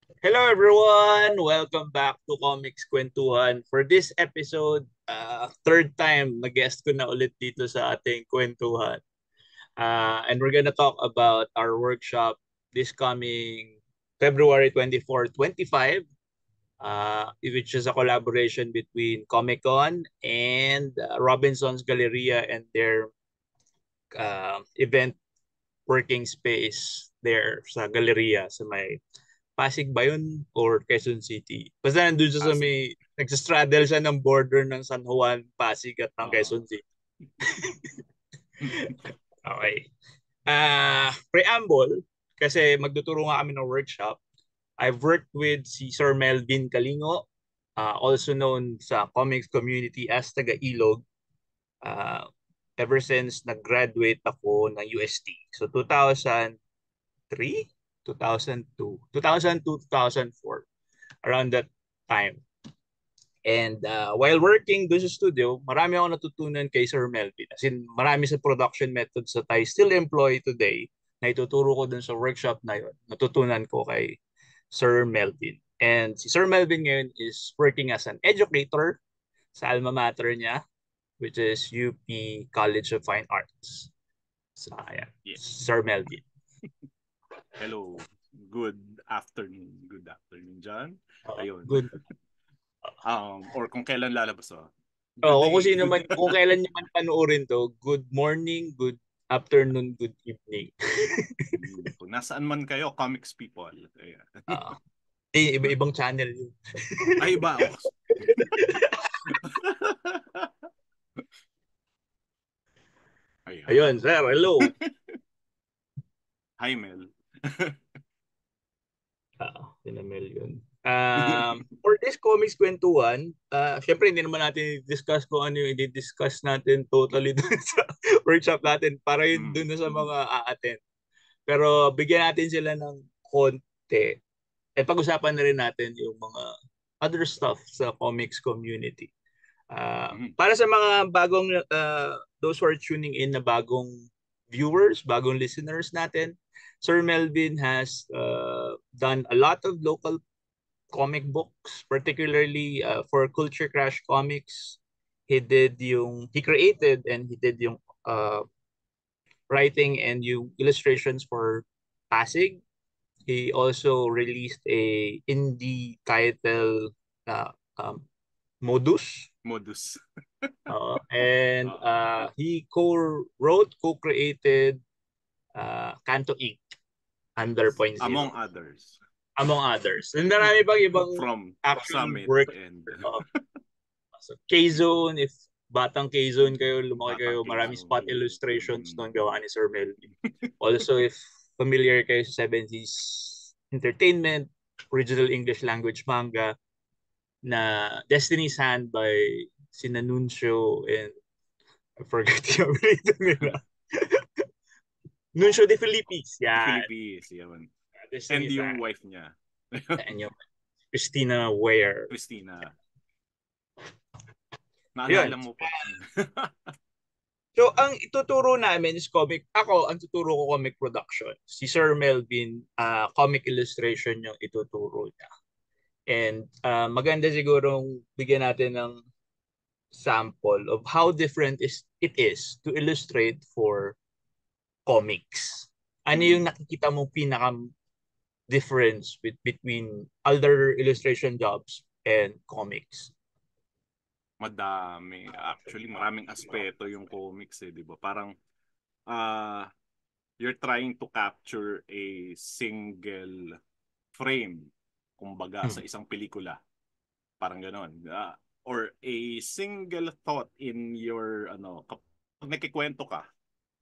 Hello everyone! Welcome back to Comics Kwentuhan. For this episode, third time na-guest ko na ulit dito sa ating kwentuhan. And we're gonna talk about our workshop this coming February 24, 25, which is a collaboration between Comic Con and Robinson's Galleria and their event working space there sa Galleria sa may Pasig ba yun or Quezon City? Basta nandun siya sa Pasig. may, nagsastraddle siya ng border ng San Juan, Pasig at ng Oo. Quezon City. Okay. Preamble, kasi magtuturo nga kami ng workshop. I've worked with si Sir Melvin Kalingo, also known sa comics community as taga Ilog, uh, ever since nag-graduate ako ng UST. So 2003, 2002, 2002, 2004, around that time. And while working doon sa studio, marami ako natutunan kay Sir Melvin. As in, marami sa production methods that I still employ today na ituturo ko dun sa workshop na yun. Natutunan ko kay Sir Melvin. And si Sir Melvin ngayon is working as an educator sa alma mater niya, which is UP College of Fine Arts. So, ayan, Yeah. Sir Melvin. Hello. Good afternoon. Good afternoon, John. Ayun. Good. Or kung kailan lalabas Good Oh, kung day. sino man, kung kailan nyo man panoorin to, good morning, good afternoon, good evening. Kung nasaan man kayo, comics people. Ayan. Ah, iba-ibang channel yun. Ay, ba? Oh. Ayun, Ayan. sir, hello. Hi, Mel. Sinamel yun. For this comics kwentuhan, syempre hindi naman natin i-discuss kung ano yung i-discuss natin totally dun sa workshop natin para yun Mm. dun na sa mga a-attend. Pero bigyan natin sila ng konti. At pag-usapan na rin natin yung mga other stuff sa comics community. Mm. Para sa mga bagong, those who are tuning in na bagong viewers, bagong listeners natin, Sir Melvin has done a lot of local comic books, particularly for Culture Crash Comics. He created and he did yung writing and yung illustrations for Pasig. He also released a indie title, uh, um, Modus. Modus. And Oo. he co-wrote, co-created Kanto Inc. under Yes. Point Zero, Among others. among others. And marami pang ibang From actual Summit work. and So K-Zone, if batang K-Zone kayo, lumaki Batang kayo, marami Quezon. spot illustrations Mm. nung gawa ni Sir Melvin. Also, if familiar kayo sa 70s entertainment, original English language manga, na Destiny's Hand by Sinanuncio and I forgot yung rating nila. Nuncio de Filippis. The Yan. Philippines, yun. And Destiny's yung Hand. wife niya. And yung Christina Ware. Christina. Naalala Yun. mo pa. So, ang ituturo namin is comic. Ako, ang tuturo ko comic production. Si Sir Melvin, comic illustration yung ituturo niya. And maganda sigurong bigyan natin ng sample of how different it is to illustrate for comics. Ano yung Mm. nakikita mo pinaka difference between other illustration jobs and comics? Madami. Actually, maraming aspeto yung comics di ba? Parang uh, you're trying to capture a single frame, kumbaga, sa Hmm. isang pelikula. Parang ganon. Or a single thought in your, pag nagkikwento ka,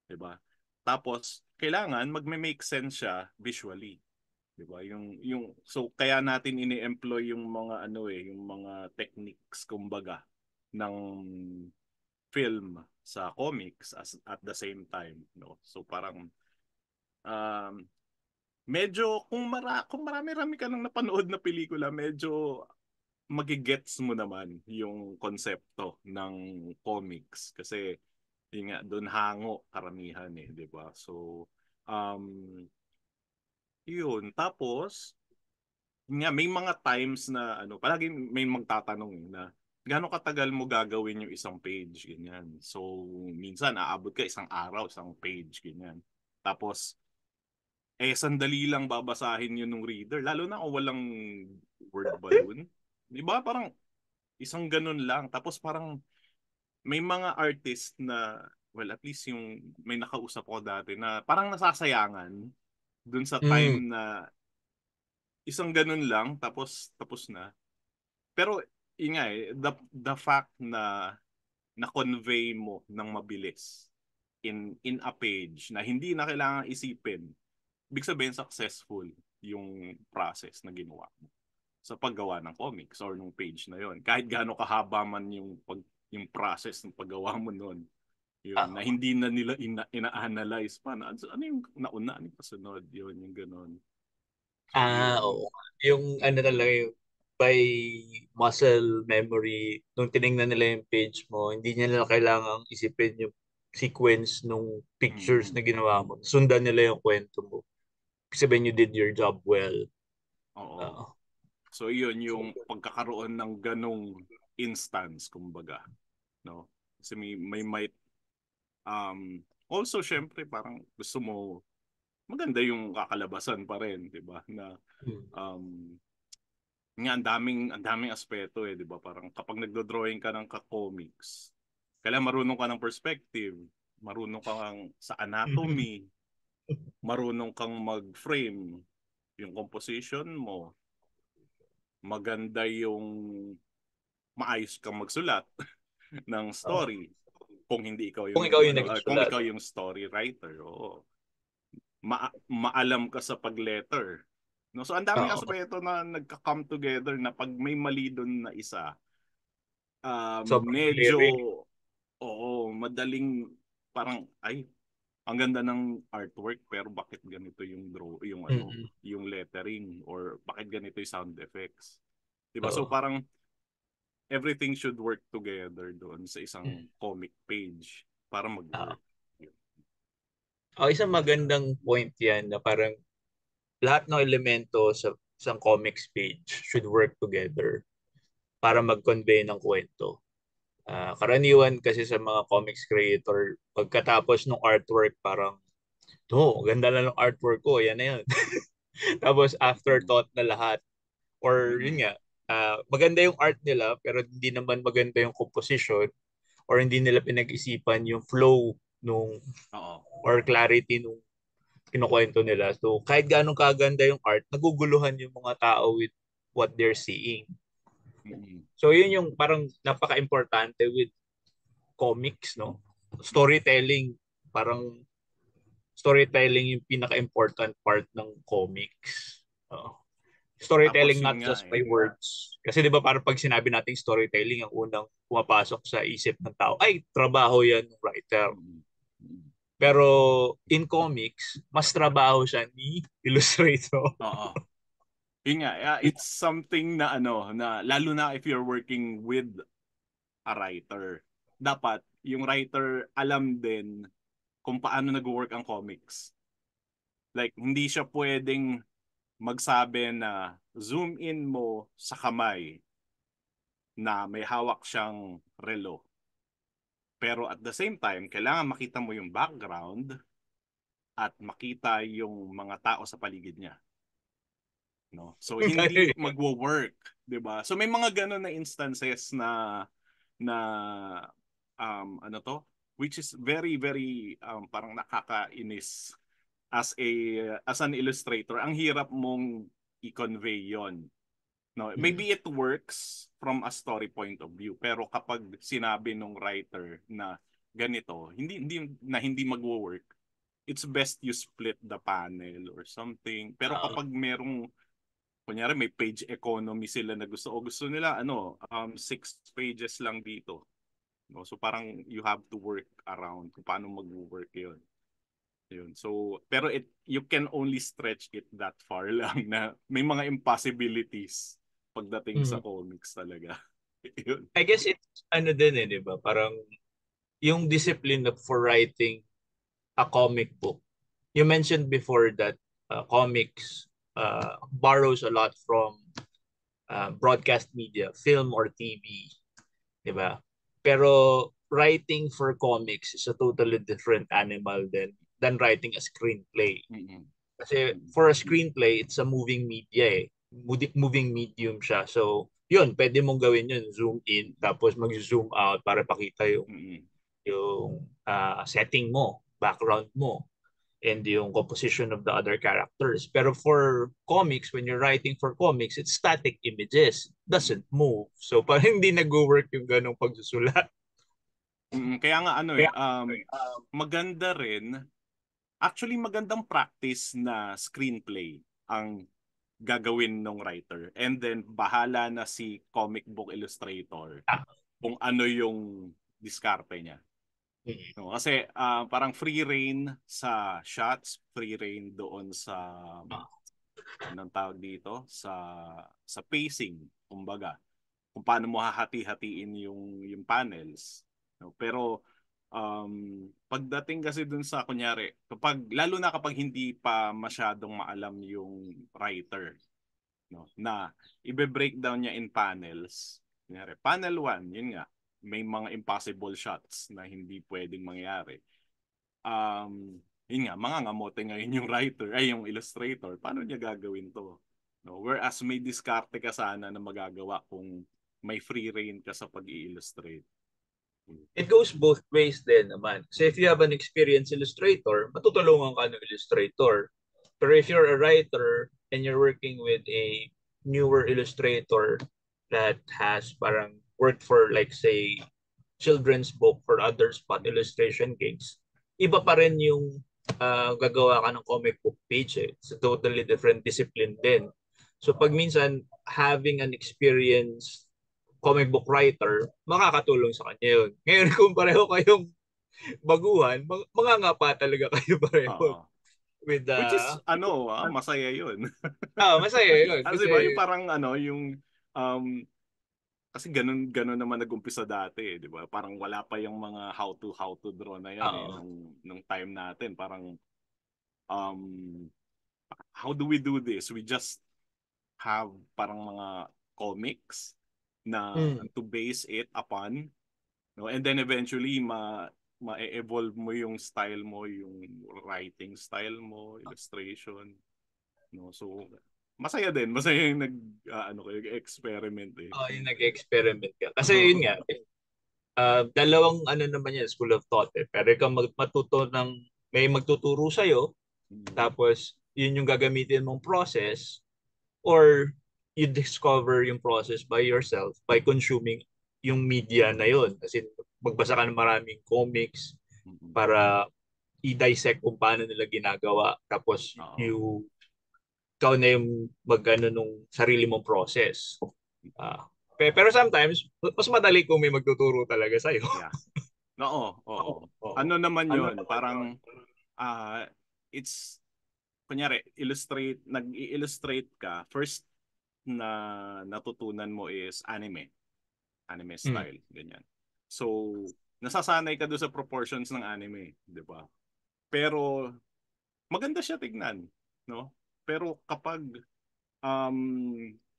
di ba? Tapos, kailangan magme-make sense siya visually. 'Di ba? So kaya natin ini-employ yung mga yung mga techniques kumbaga ng film sa comics at the same time, no. So parang um medyo kung marami-rami ka nang napanood na pelikula, medyo magigets mo naman yung konsepto ng comics kasi yun nga doon hango karamihan 'di ba? So um yun tapos nga may mga times na ano, palagi may magtatanong na gaano katagal mo gagawin yung isang page, ganyan. So, minsan aabot ka isang araw, isang page, ganyan. Tapos, sandali lang babasahin yun ng reader. Lalo na kung walang word balloon. Di ba? Parang isang ganun lang. Tapos parang may mga artist na, well, at least yung may nakausap ko dati na parang nasasayangan dun sa Mm. time na isang ganun lang, tapos na. Pero, yun nga the fact na na-convey mo ng mabilis in a page na hindi na kailangan isipin, ibig sabihin successful yung process na ginawa mo sa paggawa ng comics or ng page na yon. Kahit gaano kahaba man yung process ng paggawa mo noon. Yun, na Ah, hindi na nila ina-analyze pa na ano yung nauna, ano yung kasunod, yun, yung gano'n. So, Oo. yun. Yung ano talaga yung by muscle memory, nung tinignan nila yung page mo, hindi nila kailangang isipin yung sequence nung pictures Mm, na ginawa mo. Sundan nila yung kwento mo. Ibig sabihin you did your job well. oo. Oo. So, yun yung pagkakaroon ng ganong instance, kumbaga. No? Kasi may might, also, syempre, parang gusto mo, maganda yung kakalabasan pa rin, di ba? Na, Mm. um, nga ang daming aspeto di ba? Parang kapag nagdo-drawing ka ng ka-comics, kailangan marunong ka ng perspective, marunong kang sa anatomy, marunong kang mag-frame, yung composition mo, maganda yung maayos kang magsulat ng Oo. story. Kung hindi ikaw Kung yung ikaw yung kung nagsusulat. ikaw yung story writer, oo. Maalam ka sa pag-letter. No, so ang daming Oo. aspeto na nagka-come together na pag may mali doon na isa, Sobrang medyo, clearing. oo, madaling parang, ay, ang ganda ng artwork pero bakit ganito yung yung ano, Mm-mm. yung lettering or bakit ganito yung sound effects. 'Di ba? So Oo. parang everything should work together doon sa Mm. isang comic page para Oo. mag-work. Yun. Isang magandang point yan na parang lahat ng elemento sa isang comics page should work together para mag-convey ng kwento. Karaniwan kasi sa mga comics creator, pagkatapos ng artwork, parang, ganda na ng artwork ko, yan na yan. Tapos Mm. afterthought na lahat. Or yun Mm-mm. nga, maganda yung art nila, pero hindi naman maganda yung composition or hindi nila pinag-isipan yung flow nung Oo. or clarity nung kinukwento nila. So kahit gaano kaganda yung art, naguguluhan yung mga tao with what they're seeing. Mm-mm. So yun yung parang napaka-importante with comics, no? Storytelling, parang storytelling yung pinaka-important part ng comics. Uh, Tapos Storytelling yun not nga just by words. Kasi 'di ba parang pag sinabi nating storytelling, ang unang pumapasok sa isip ng tao, ay trabaho 'yan ng writer. Mm-mm. Mm-mm. Pero in comics, mas trabaho siya ni illustrator. Oo. Yun nga, it's something na ano, na lalo na if you're working with a writer. Dapat yung writer alam din kung paano nag-work ang comics. Like, hindi siya pwedeng magsabi na zoom in mo sa kamay na may hawak siyang relo. Pero at the same time, kailangan makita mo yung background at makita yung mga tao sa paligid niya. No? So hindi magwo-work, 'di ba? So may mga ganun na instances na ano to, which is very very parang nakakainis as an illustrator. Ang hirap mong i-convey 'yon. No, Mm. maybe it works from a story point of view, pero kapag sinabi nung writer na ganito, hindi magwo-work, it's best you split the panel or something. Pero Uh, kapag merong kunyari may page economy sila na gusto nila ano 6 pages lang dito, no, so parang you have to work around kung paano mag-work yun. So pero you can only stretch it that far lang na may mga impossibilities pagdating sa mm. comics talaga. Yun. I guess it's ano din 'di ba? Parang yung discipline of for writing a comic book. You mentioned before that comics borrows a lot from broadcast media, film or TV, di ba? Pero writing for comics is a totally different animal than writing a screenplay. Mm-mm. Kasi Mm-mm. for a screenplay, it's a moving media eh. Moving medium siya. So, yun, pwede mong gawin yun. Zoom in, tapos mag-zoom out para pakita Mm-mm. yung setting mo, background mo, and yung composition of the other characters. Pero for comics, when you're writing for comics, it's static images. Mm-mm. Doesn't move. So, parang hindi nag-work yung ganong pagsusulat. Mm-mm. Kaya nga ano Kaya, maganda rin. Actually, magandang practice na screenplay ang gagawin ng writer. And then, bahala na si comic book illustrator ah, kung ano yung diskarte niya. mm, No, kasi parang free reign sa shots, free reign doon sa ah, anong tawag dito sa pacing, kumbaga kung paano mo hahati-hatiin yung panels, no? Pero pagdating kasi dun sa kunyari kapag lalo na kapag hindi pa masyadong maalam yung writer, no, na ibe-breakdown niya in panels. Kunyari, panel 1, yun nga, may mga impossible shots na hindi pwedeng mangyari. Yun nga, mangangamote ngayon yung writer, ay yung illustrator. Paano niya gagawin to? No? Whereas may diskarte ka sana na magagawa kung may free reign ka sa pag-i-illustrate. it goes both ways din naman. So if you have an experienced illustrator, matutulungan ka ng illustrator. Pero if you're a writer and you're working with a newer illustrator that has parang worked for like say children's book or other spot illustration gigs, iba pa rin yung gagawa ka ng comic book page eh. It's a totally different discipline din. So pag minsan having an experienced comic book writer, makakatulong sa kanya yun. Ngayon kung pareho kayong baguhan, mga nga pa talaga kayo pareho Oo. with Which is, masaya yun. masaya yun Kasi kasi ba, yung parang, um, kasi ganun, ganun naman nag-umpisa dati, di ba? Parang wala pa yung mga how to draw na yan eh, oo. nung time natin. Parang, um, how do we do this? We just have parang mga comics na Mm. to base it upon, no? And then eventually ma-evolve mo yung style mo, yung writing style mo, illustration, no? So masaya yung kayo experiment eh. Yung nag-experiment ka. Kasi yun nga, dalawang ano naman yan, school of thought eh. Pero ikaw matuto ng may magtuturo sa'yo, Mm. tapos yun yung gagamitin mong process, or you discover yung process by yourself by consuming yung media na yun. Kasi magbasa ka ng maraming comics Mm. para i-dissect kung paano nila ginagawa. Tapos Oo. ikaw na yung mag-ano nung sarili mong process. Pero sometimes, mas madali kung may magtuturo talaga sa'yo. Yeah. Oo, oo. Oo. Ano naman Ano 'yon? naman yun? Parang it's kunyari nag-i-illustrate ka, first na natutunan mo is anime Mm. style, ganyan. So, nasasanay ka doon sa proportions ng anime, 'di ba? Pero maganda siya tignan, no? Pero kapag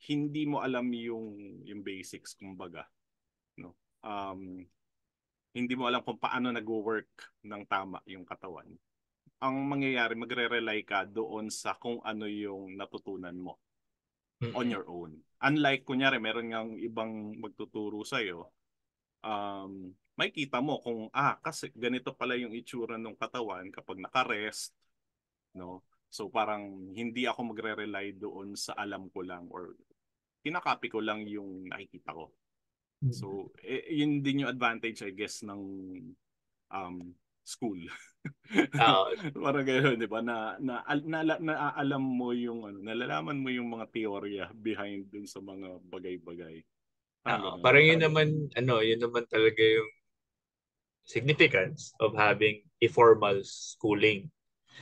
hindi mo alam yung basics kumbaga, no? Hindi mo alam kung paano nag-work ng tama yung katawan. Ang mangyayari, magre-rely ka doon sa kung ano yung natutunan mo on Mm-mm. your own. Unlike, kunyari, meron ngang ibang magtuturo sa'yo, makikita mo kung, kasi ganito pala yung itsura ng katawan kapag naka-rest, no? So parang hindi ako magre-rely doon sa alam ko lang or kinakopy ko lang yung nakikita ko. So, yun din yung advantage, I guess, ng school. Ah, Parang gano'n, di ba? Naalam mo yung, nalalaman mo yung mga teorya behind dun sa mga bagay-bagay. Parang gano'n. parang yun naman talaga yung significance of having a formal schooling.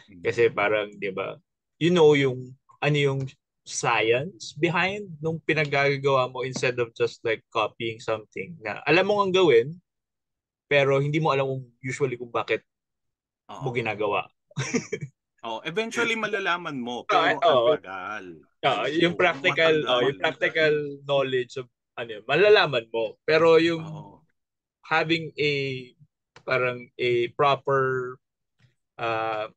Mm. Kasi parang, di ba, yung ano yung science behind nung pinagagawa mo instead of just like copying something na alam mo ang gawin, pero hindi mo alam kung usually kung bakit mo Oo. ginagawa. Oh, eventually malalaman mo, Ah, pero ang oo. tagal. Yung Oo, yung matagal. practical knowledge of ano yun, malalaman mo. Pero yung Oo. having a parang a proper uh,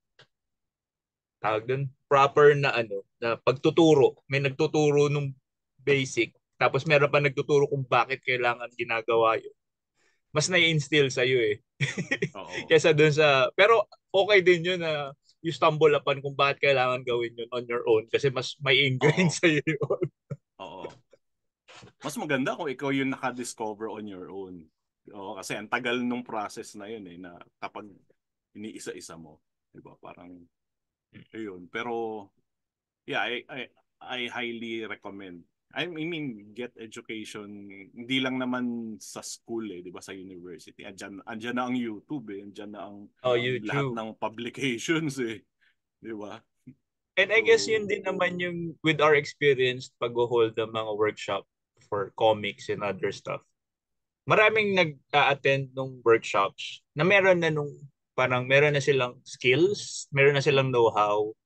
tawag dun, proper na ano, na pagtuturo. May nagtuturo nung basic, tapos meron pa nagtuturo kung bakit kailangan ginagawa yun. Mas nai-instill sa iyo eh. Oo. Kesa dun sa, pero okay din yun na you stumble upon kung bakit kailangan gawin yun on your own kasi mas may ingrain Oo. sa iyo yun. Oo. Mas maganda kung ikaw yung naka-discover on your own. Oo, kasi ang tagal nung process na yun eh, na kapag iniisa-isa mo. Diba? Parang, ayun. Pero, yeah, I highly recommend. I mean, get education, hindi lang naman sa school eh, di ba, sa university. Andyan na ang YouTube eh, andyan na ang Oh, lahat YouTube. ng publications eh, di ba? And I guess So, yun din naman yung with our experience pag-hold ng mga workshop for comics and other stuff. Maraming nag-attend nung workshops na meron na nung parang meron na silang skills, meron na silang mm, know-how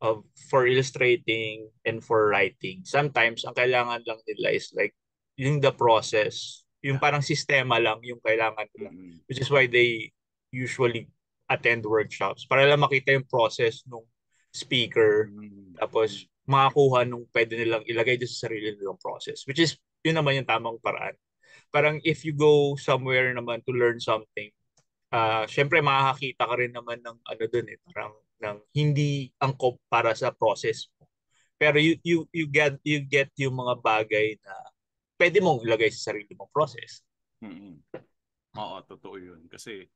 of for illustrating and for writing. Sometimes ang kailangan lang nila is like yung the process, yung yeah. parang sistema lang yung kailangan nila. Mm-mm. Which is why they usually attend workshops para lang makita yung process ng speaker Mm-mm. tapos makakuha nung pwede nilang ilagay doon sa sarili nilang process. Which is yun naman yung tamang paraan. Parang if you go somewhere naman to learn something, syempre makakakita ka rin naman ng ano dun eh, parang ng hindi angkop para sa process mo. Pero Oo. you get yung mga bagay na pwede mong ilagay sa sarili mong process. Mm-mm. Oo, totoo yun. Kasi,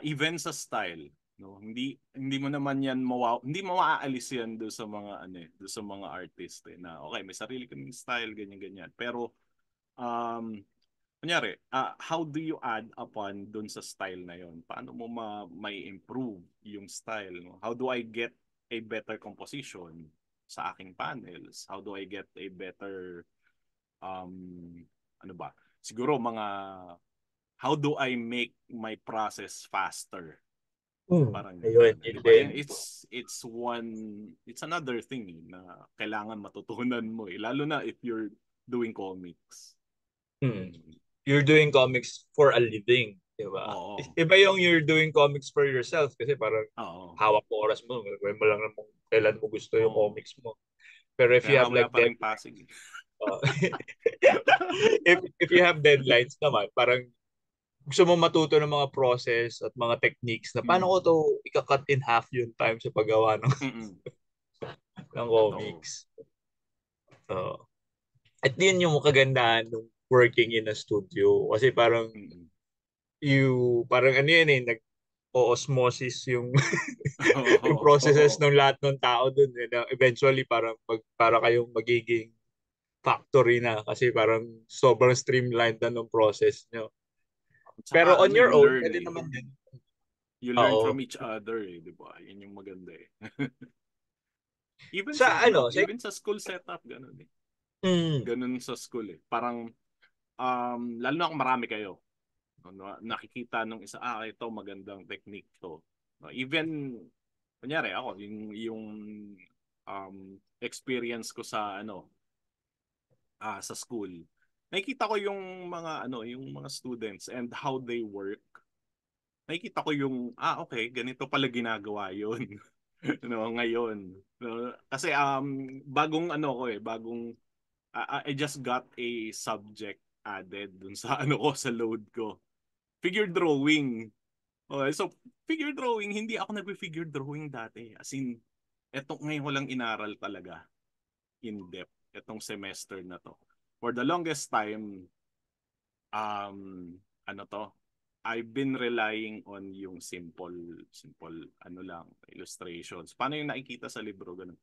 even sa style, no, hindi mo naman yan hindi mo maaalis yan do sa mga ano eh, do sa mga artist eh, na okay, may sarili kaming style ganyan ganyan. Pero um kunyari, how do you add upon dun sa style na yon? Paano mo may improve yung style, no? How do I get a better composition sa aking panels? How do I get a better um ano ba? Siguro mga how do I make my process faster? Parang Ayun, gano'n. yun 'Di ba? din. It's another thing na kailangan matutunan mo eh. Lalo na if you're doing comics. Hmm. Mm. You're doing comics for a living, di ba? Oo. Iba yung you're doing comics for yourself kasi parang Oo. hawak mo oras mo, gawin mo lang naman kailan mo gusto yung Oo. comics mo. Pero if Kaya you nga have wala like pa ring Pasig. Eh. uh, if you have deadlines naman, parang gusto mo matuto ng mga process at mga techniques na paano ko Mm. to ika-cut in half yung time sa paggawa ng, Mm. ng Totoo. comics. So, at yun yung kagandahan ng working in a studio. Kasi parang Mm. parang ano yun eh, nag-osmosis yung yung processes Oo. ng lahat ng tao dun. Eh, na eventually parang para kayong magiging factory na kasi parang sobrang streamlined na ng process nyo. Pero Tsaka on ano, your you own, learn pwede eh. naman din. You learn from Oo. each other eh, 'di ba? Yun yung maganda eh. Even Sa sa ano, ano, sa even sa school setup ganun eh. mm, Ganun sa school eh. Parang lalo na kung marami kayo. No, nakikita nung isa, ito magandang technique to. No, even kunyari ako yung experience ko sa ano sa school. Nakikita ko yung mga ano, yung mga students and how they work. Nakikita ko yung okay, ganito pala ginagawa 'yon. No, ngayon. No, kasi bagong ano ko eh, bagong I just got a subject added dun sa ano ko sa load ko. Figure drawing. Okay, so figure drawing, hindi ako nagbe-figure drawing dati. As in, ngayon ko lang inaral talaga in depth etong semester na to. For the longest time, um, ano to, I've been relying on yung simple, ano lang, illustrations. Paano yung nakikita sa libro, ganun.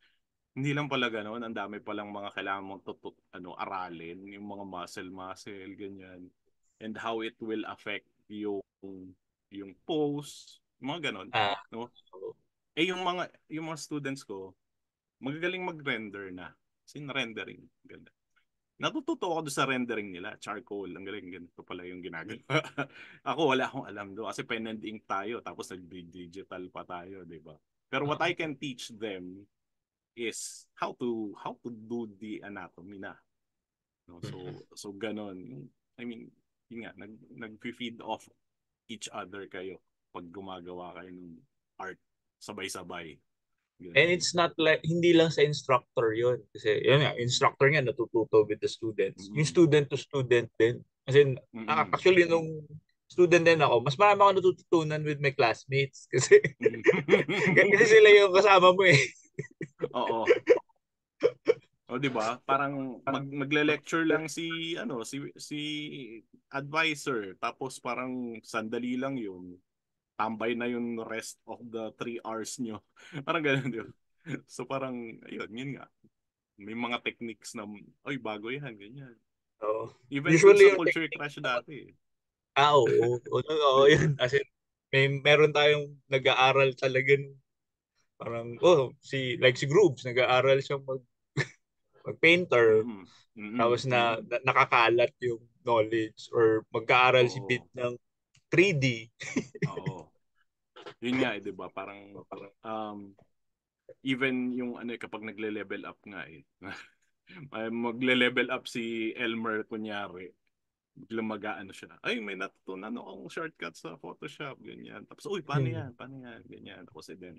Hindi lang pala ganun, ang dami palang mga kailangan mong aralin, yung mga muscle, ganyan. And how it will affect yung pose, mga ganun, ah, no? Yung mga students ko, magagaling mag-render na. Sin rendering, ganda. Natututo ako doon sa rendering nila, charcoal, ang galing, ganito pala yung ginagawa. Ako wala akong alam doon kasi pen and ink tayo tapos nag-digital pa tayo, 'di ba? Pero what I can teach them is how to do the anatomy na. No? So ganon. I mean, yun nga, nag-feed off each other kayo pag gumagawa kayo ng art sabay-sabay. And Ganun. it's not like, hindi lang sa instructor yun. Kasi, yun nga, instructor nga natututo with the students. Yung Mm-mm. student to student din. Kasi, Mm-mm. actually, nung student din ako, mas marami ako natututunan with my classmates. Kasi, kasi sila yung kasama mo eh. Oo. O di ba? Parang magle-lecture lang si advisor tapos parang sandali lang yun. Tambay na yung rest of the 3 hours nyo. Parang ganun, di ba? So parang yun nga. May mga techniques na oy bago yan, ganyan. So, Even dun usually sa yung culture technique crash naman, dati. oo, oo, oo, Di ba? yun. As in, meron tayong nag-aaral talaga parang, like si Groups, nag-aaral siya mag-painter. Mm-mm. Mm-mm. Tapos nakakalat yung knowledge or mag-aaral si Bit Oo. ng 3D. Oo. Yun nga, 'di ba? Parang um even yung kapag nagle-level up nga ay magle-level up si Elmer kunyari, biglang mag-aano siya. Ay, may natutunan akong shortcut sa Photoshop, ganyan. Tapos, uy, paano yan? Paano yan? Ganyan. Tapos, then,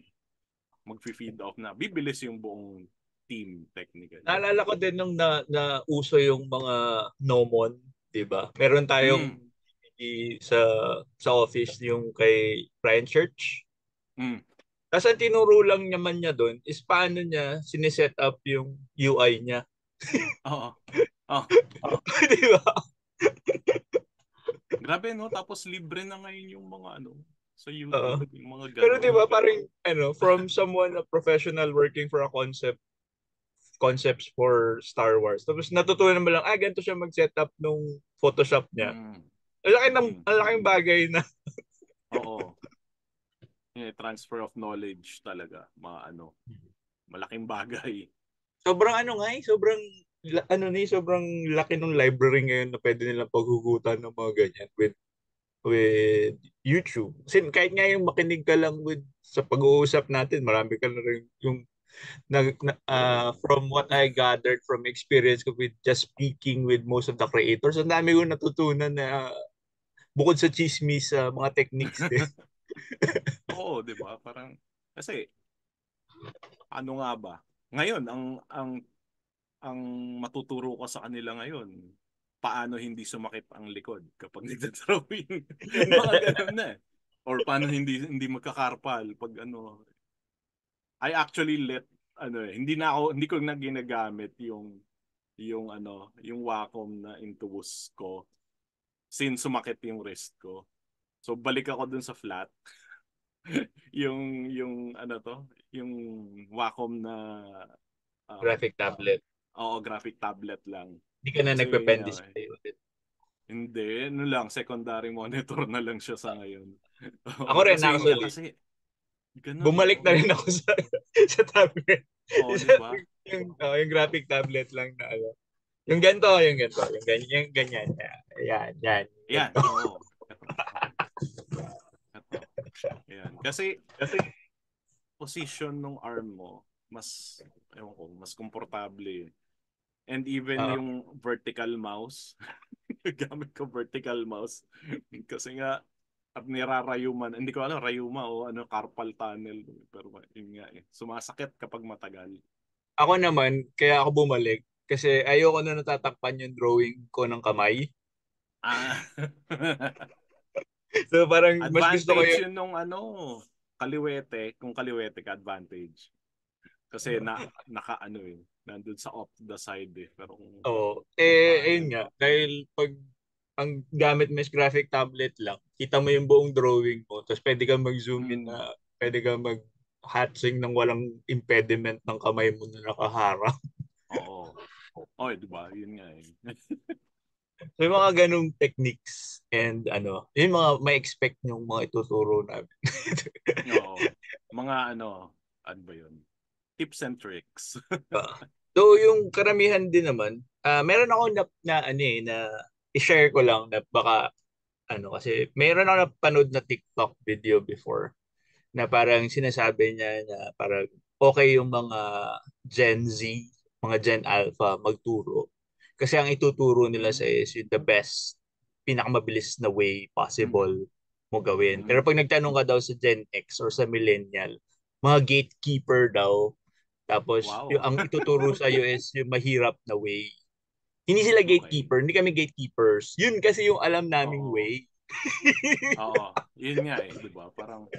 mag-feed off na. Bibilis yung buong team technically. Naalala ko din nung na uso yung mga Nomon, 'di ba? Meron tayong Mm. sa office yung kay Brian Church. Mm. Tapos ang tinuro lang naman niya doon is paano niya sineset up yung UI niya. Oo. Oh. 'Di ba? Grabe, no? Tapos, libre na ngayon yung mga sa Oo. YouTube, yung mga Pero 'di ganon. ba parang from someone a professional working for a concepts for Star Wars. Tapos natutunan mo lang, ganito siya mag-set up nung Photoshop niya. Mm. Ang Mm. laking bagay na. Oo. Transfer of knowledge talaga. Malaking bagay. Sobrang sobrang sobrang laki ng library ngayon na pwede nilang paghugutan ng mga ganyan with YouTube. Kasi kahit nga yung makinig ka lang sa pag-uusap natin, marami ka na rin yung from what I gathered from experience ko with just speaking with most of the creators, ang dami ko natutunan na bukod sa chismis sa mga techniques din. Oo, 'di ba? Parang kasi ano nga ba? Ngayon ang matuturo ko sa kanila ngayon, paano hindi sumakit ang likod kapag nagda-drawing. Mga ganun na. Or paano hindi magkakarpal pag I actually let hindi ko na ginagamit yung Wacom na Intuos ko since sumakit yung wrist ko. So balik ako dun sa flat. yung yung Wacom na um, Graphic tablet. graphic tablet lang. Hindi ka na Kasi nagpe-pen display ulit. hindi, lang, secondary monitor na lang siya sa ngayon. Ako Oo, rin kasi yun nga, actually. kasi ganun, Bumalik na rin ako sa tablet. Oo, di ba? Yung graphic tablet lang na Yung ganito, yung ganyan, yung ganyan. Yan, Yan, ganito. oo. Ito. Yan. Kasi position ng arm mo, ewan ko, mas komportable. And even Oo. yung vertical mouse, gamit ko vertical mouse. Kasi nga, at nirarayuman, hindi ko alam, rayuma o carpal tunnel. Pero yun nga sumasakit kapag matagal. Ako naman, kaya ako bumalik, kasi ayoko na natatakpan yung drawing ko ng kamay. Ah, So parang mas gusto ko advantage yung yun nung kaliwete, kung kaliwete ka, advantage. Kasi nandun sa off the side Pero kung ayun kanan, nga, dahil pag ang gamit mo is graphic tablet lang, kita mo yung buong drawing mo, tapos pwede kang mag-zoom in mm, na, pwede kang mag-hatching ng walang impediment ng kamay mo na nakaharang. oo. Oh, di ba? Yun nga So yung mga ganong techniques and yung mga may-expect yung mga ituturo namin. Oo. Mga ano ba yun? Tips and tricks. So yung karamihan din naman, meron ako na i-share ko lang na baka kasi meron ako napanood na TikTok video before na parang sinasabi niya na parang okay yung mga Gen Z, mga Gen Alpha magturo. Kasi ang ituturo nila sa is yung the best, pinakamabilis na way possible Mm. mo gawin. Pero Mm. pag nagtanong ka daw sa Gen X or sa Millennial, mga gatekeeper daw. Tapos yung, Wow. ang ituturo sa iyo is yung mahirap na way. Hindi sila Okay. gatekeeper, hindi kami gatekeepers. Yun kasi yung alam naming Oo. way. Oo. Yun nga eh, 'di ba? Parang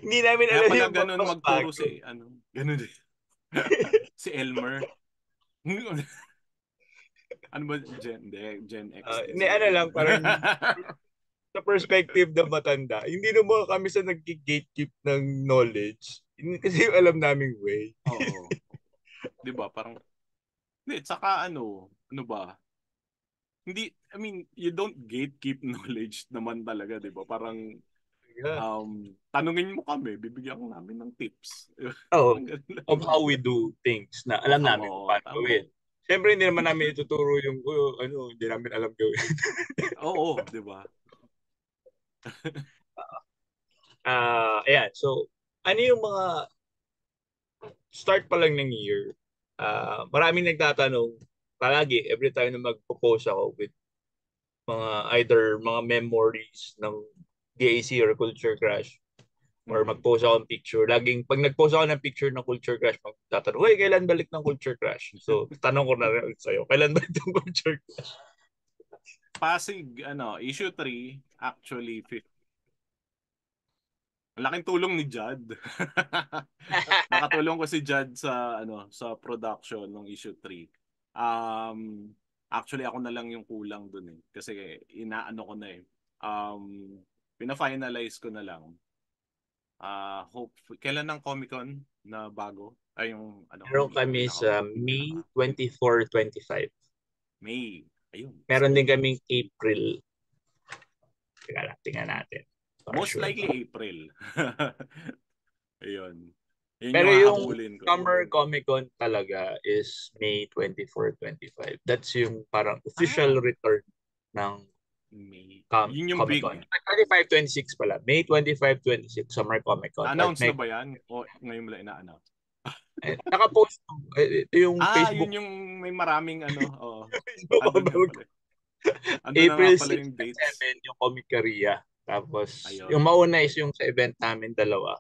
Hindi namin kaya alam pala yung ganun mas magturo bago. si ano, ganun din. Si Elmer. Ano ba Gen, hindi, Gen X din Hindi, si ano lang, Elmer. parang sa perspective na matanda, hindi naman kami sa nag-gatekeep ng knowledge. Hindi kasi yung alam naming way. Oo. 'Di ba? Parang hindi saka ano ba? Hindi, I mean, you don't gatekeep knowledge naman talaga, 'di ba? Parang Yeah. tanungin mo kami, bibigyan ko namin ng tips. Oh, Parang ganun lang. of how we do things na Of alam how, namin kung oo, paano tama. gawin. Siyempre, hindi naman namin ituturo yung, ano, hindi namin alam gawin. Oo, 'di ba? Ayan. So, ano yung mga start pa lang ng year? Maraming nagtatanong, palagi, every time na magpo-post ako with mga either mga memories ng DAC or Culture Crash or Mm. mag-post ako ng picture. Laging, pag nag-post ako ng picture ng Culture Crash, magtatanong, uy, kailan balik ng Culture Crash? So, tanong ko na rin sa'yo, kailan balik ng Culture Crash? Pasig, issue 3 actually, laking tulong ni Jad. Nakatulong ko si Jad sa production ng issue 3. Um Actually ako na lang yung kulang dun eh kasi inaano ko na eh. Pina-finalize ko na lang. Hope kailan ng Comic-Con na bago? Ay Meron yung kami sa May 24, 25. May. Ayun. Meron din kaming April. Tingnan natin. Para Most sure. likely April. Ayun. Yun Pero yung yung hahabulin ko. Summer Comic Con talaga is May 24, 25. That's yung parang official Ah, return ng May. Com Yun yung Comic Con. big. 25, 26 pala. May 25, 26, Summer Comic Con. At Na-announce na may, ba yan? O ngayon mo lang ina-announce? nakapost, ito yung Yun Facebook. yung may maraming oh, Facebook andun nga about pala. Andun na nga April pala 6 yung and dates. 7 yung Comic Korea. Tapos, yung Ayun. mauna is yung sa event namin dalawa.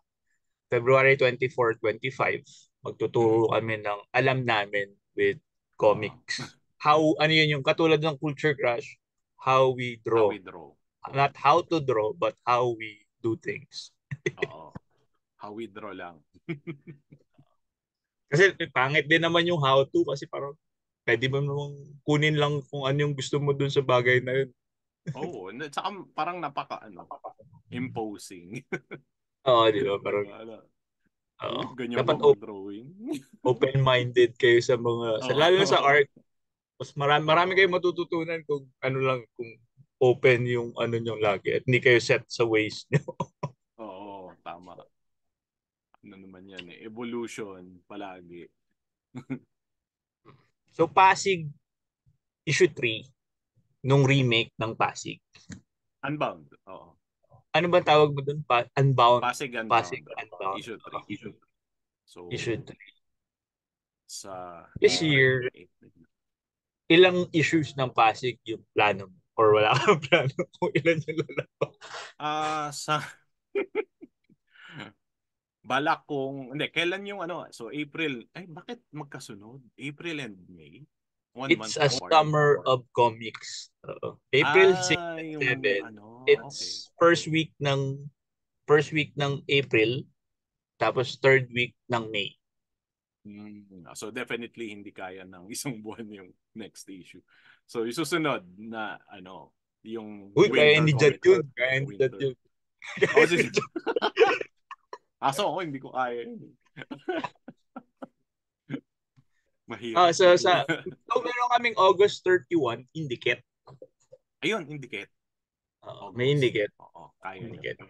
February 24, 25. Magtuturo Mm. kami ng alam namin with Oo. comics. How, ano yun yung katulad ng Culture Crush, how we How draw. we draw. Not how to draw, but how we do things. Oo. How we draw lang. Kasi pangit din naman yung how to kasi parang pwede mo namang kunin lang kung ano yung gusto mo dun sa bagay na yun. Oo. Tsaka parang imposing. Oo, di ba? Di Parang, ba? oo. Ganyan ba Dapat mag-drawing? open-minded kayo sa mga, lalo na sa Oo. art, mas marami Oo. kayong matututunan kung ano lang, kung open yung ano nyo lagi at hindi kayo set sa ways nyo. Oo. Tama. Ano naman yan eh. Evolution palagi. So, Pasig issue 3 nung remake ng Pasig. Unbound. Oo. Ano ba tawag mo dun? Unbound. Pasig Pasig Unbound. Unbound. Issue 3. Issue So, 3. sa This year, April. ilang issues ng Pasig yung plano mo? Or wala kang plano kung ilan yung lalabas? Sa balak kong, hindi, kailan yung so April, ay bakit magkasunod? April and May? One It's month a apart? summer of comics. April 6 and Yung 7. It's okay. first week ng April, tapos third week ng May. So definitely hindi kaya ng isang buwan yung next issue. So yung susunod na yung Uy, kaya Winter ni Jad Comic Con. yun. Kaya ni Jad Winter. yun. Oh, sige. Ako hindi ko kaya yun. Ah, Mahirap. so meron kaming August 31, Indicate. Ayun, indicate. May August. Indicate. Oo, kaya yun. Indicate.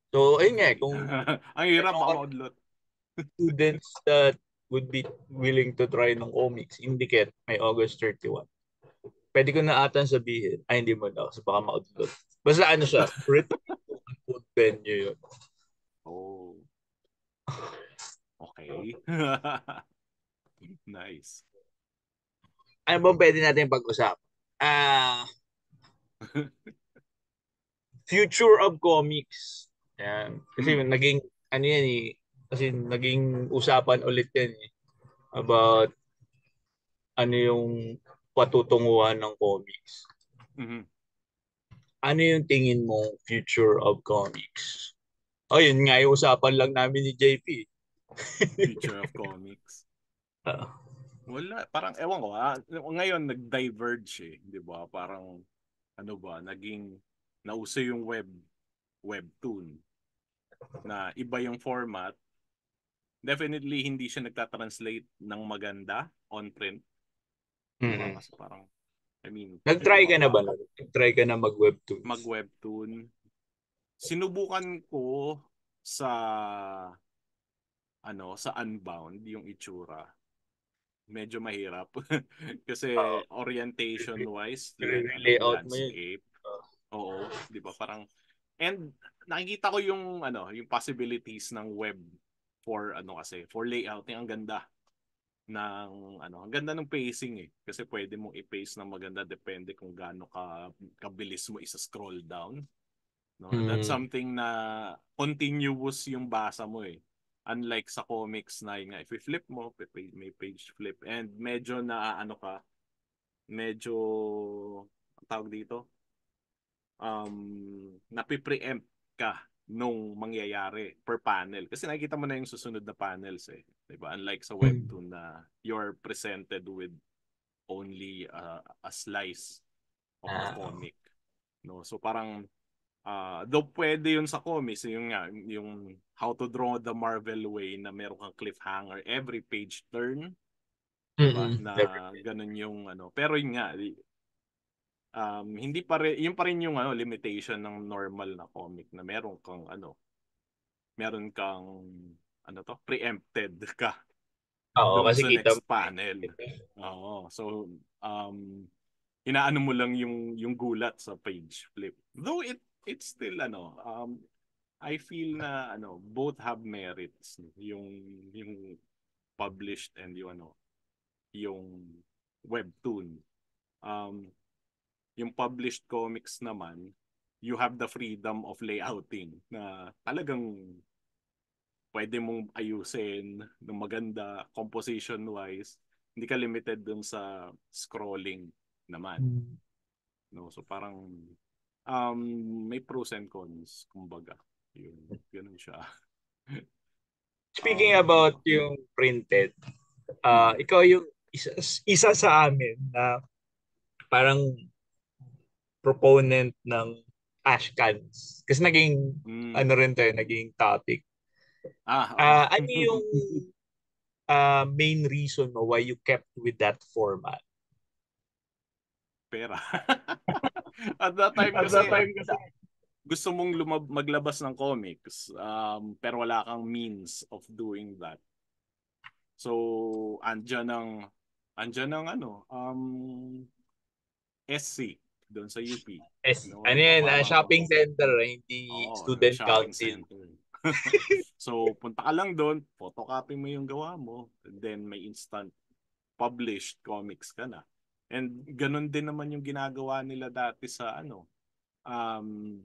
So, ayun nga, Okay. kung Ang hirap, meron baka ka maudlot. students that would be willing to try ng comics, Indicate, may August 31. Pwede ko na atan sabihin. Ay, hindi mo na. Kasi baka maudlot. Basta ano siya, return to an old venue yun. Oh, okay. Nice. Ano bang pwede natin pag-usap? Ah, future of comics. Yan. Kasi Mm. naging, ano yan eh, kasi naging usapan ulit yan eh, about ano yung patutunguhan ng comics. Mhm. Ano yung tingin mo future of comics? Oh, yun nga yung usapan lang namin ni JP. Future of comics. Ah, Wala, parang ewan ko ngayon nag-diverge eh, 'di ba? Parang ano ba, naging nauso yung webtoon na iba yung format. Definitely hindi siya nagta-translate ng maganda on print, 'di ba? mm. Kasi parang I mean, Nag-try ka na ba nun? Nag-try ka na mag-webtoons? mag-webtoon. Sinubukan ko sa sa Unbound yung itsura. Medyo mahirap kasi Oo. orientation wise like Layout mo yun. landscape. Oo, 'di ba? Parang and nakikita ko yung possibilities ng web for kasi for layouting. Ang ganda ang ganda ng pacing eh kasi pwede mong i-pace ng maganda depende kung gaano kabilis mo isa-scroll down, no? That's Mm. something na continuous yung basa mo eh. Unlike sa comics na yun nga, if flip mo, may page flip and medyo na medyo ang tawag dito, napipreempt ka nung mangyayari per panel. Kasi nakikita mo na yung susunod na panels eh. Diba? Unlike sa Mm. webtoon na you're presented with only a slice of the Ah. comic. No? So parang though pwede yun sa comics, yung nga, yung how to draw the Marvel way na meron kang cliffhanger every page turn, 'di ba? Mm. Na Definitely. ganun yung pero yun nga, hindi pa rin yun pa rin yung limitation ng normal na comic na meron kang preempted ka Oo, doon kasi sa kita mo next eh. panel. Oo. So inaano mo lang yung gulat sa page flip. Though it's still I feel na both have merits, yung published and yung webtoon. Um yung published comics naman, you have the freedom of layouting na talagang pwede mong ayusin ng maganda composition wise. Hindi ka limited dun sa scrolling naman, Mm. no? So parang may pros and cons kumbaga. Yun, ganun siya. Speaking Ano about ba? yung printed, Mm. ikaw yung isa sa amin na parang proponent ng ashcans. Kasi naging, ano Mm. rin tayo, naging topic. Oo. Ano yung main reason mo why you kept with that format? Pera. At that time At that kasi time kasi, gusto mong maglabas ng comics, pero wala kang means of doing that. So, andyan ang SC doon sa UP. No, ano 'di ba? yan, Parang shopping center, hindi student shopping council. center. So, punta ka lang doon, photocopy mo yung gawa mo, then may instant published comics ka na. And ganun din naman yung ginagawa nila dati sa um,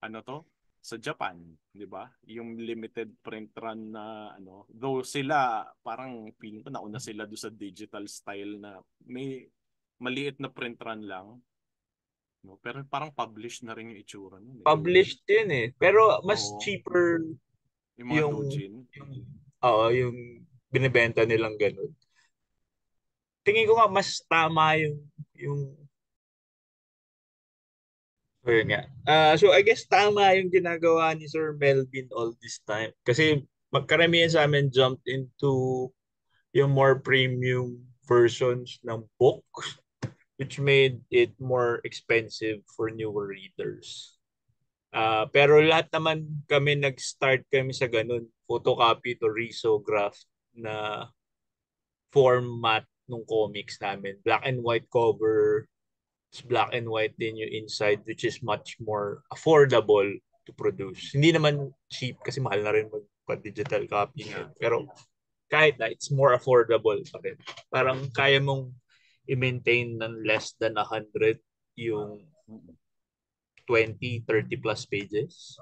to? Sa Japan, 'di ba? Yung limited print run na though sila parang feeling ko nauna sila do sa digital style na may maliit na print run lang, no? Pero parang published na rin yung itsura nun eh. Published yun eh. Pero mas Oo, cheaper yung mga yung, doujin. yung, yung binibenta nilang ganun. Tingin ko nga mas tama yung ayun nga. So I guess tama yung ginagawa ni Sir Melvin all this time. Kasi magkaramihan sa amin jumped into yung more premium versions ng books which made it more expensive for newer readers. Pero lahat naman kami nag-start kami sa ganun, photocopy to risograph na format ng comics namin. Black and white cover, black and white din yung inside which is much more affordable to produce. Hindi naman cheap kasi mahal na rin mag-digital copy Yeah. ngayon. Pero kahit na, it's more affordable pa rin. Parang kaya mong i-maintain ng less than 100 yung 20, 30 plus pages.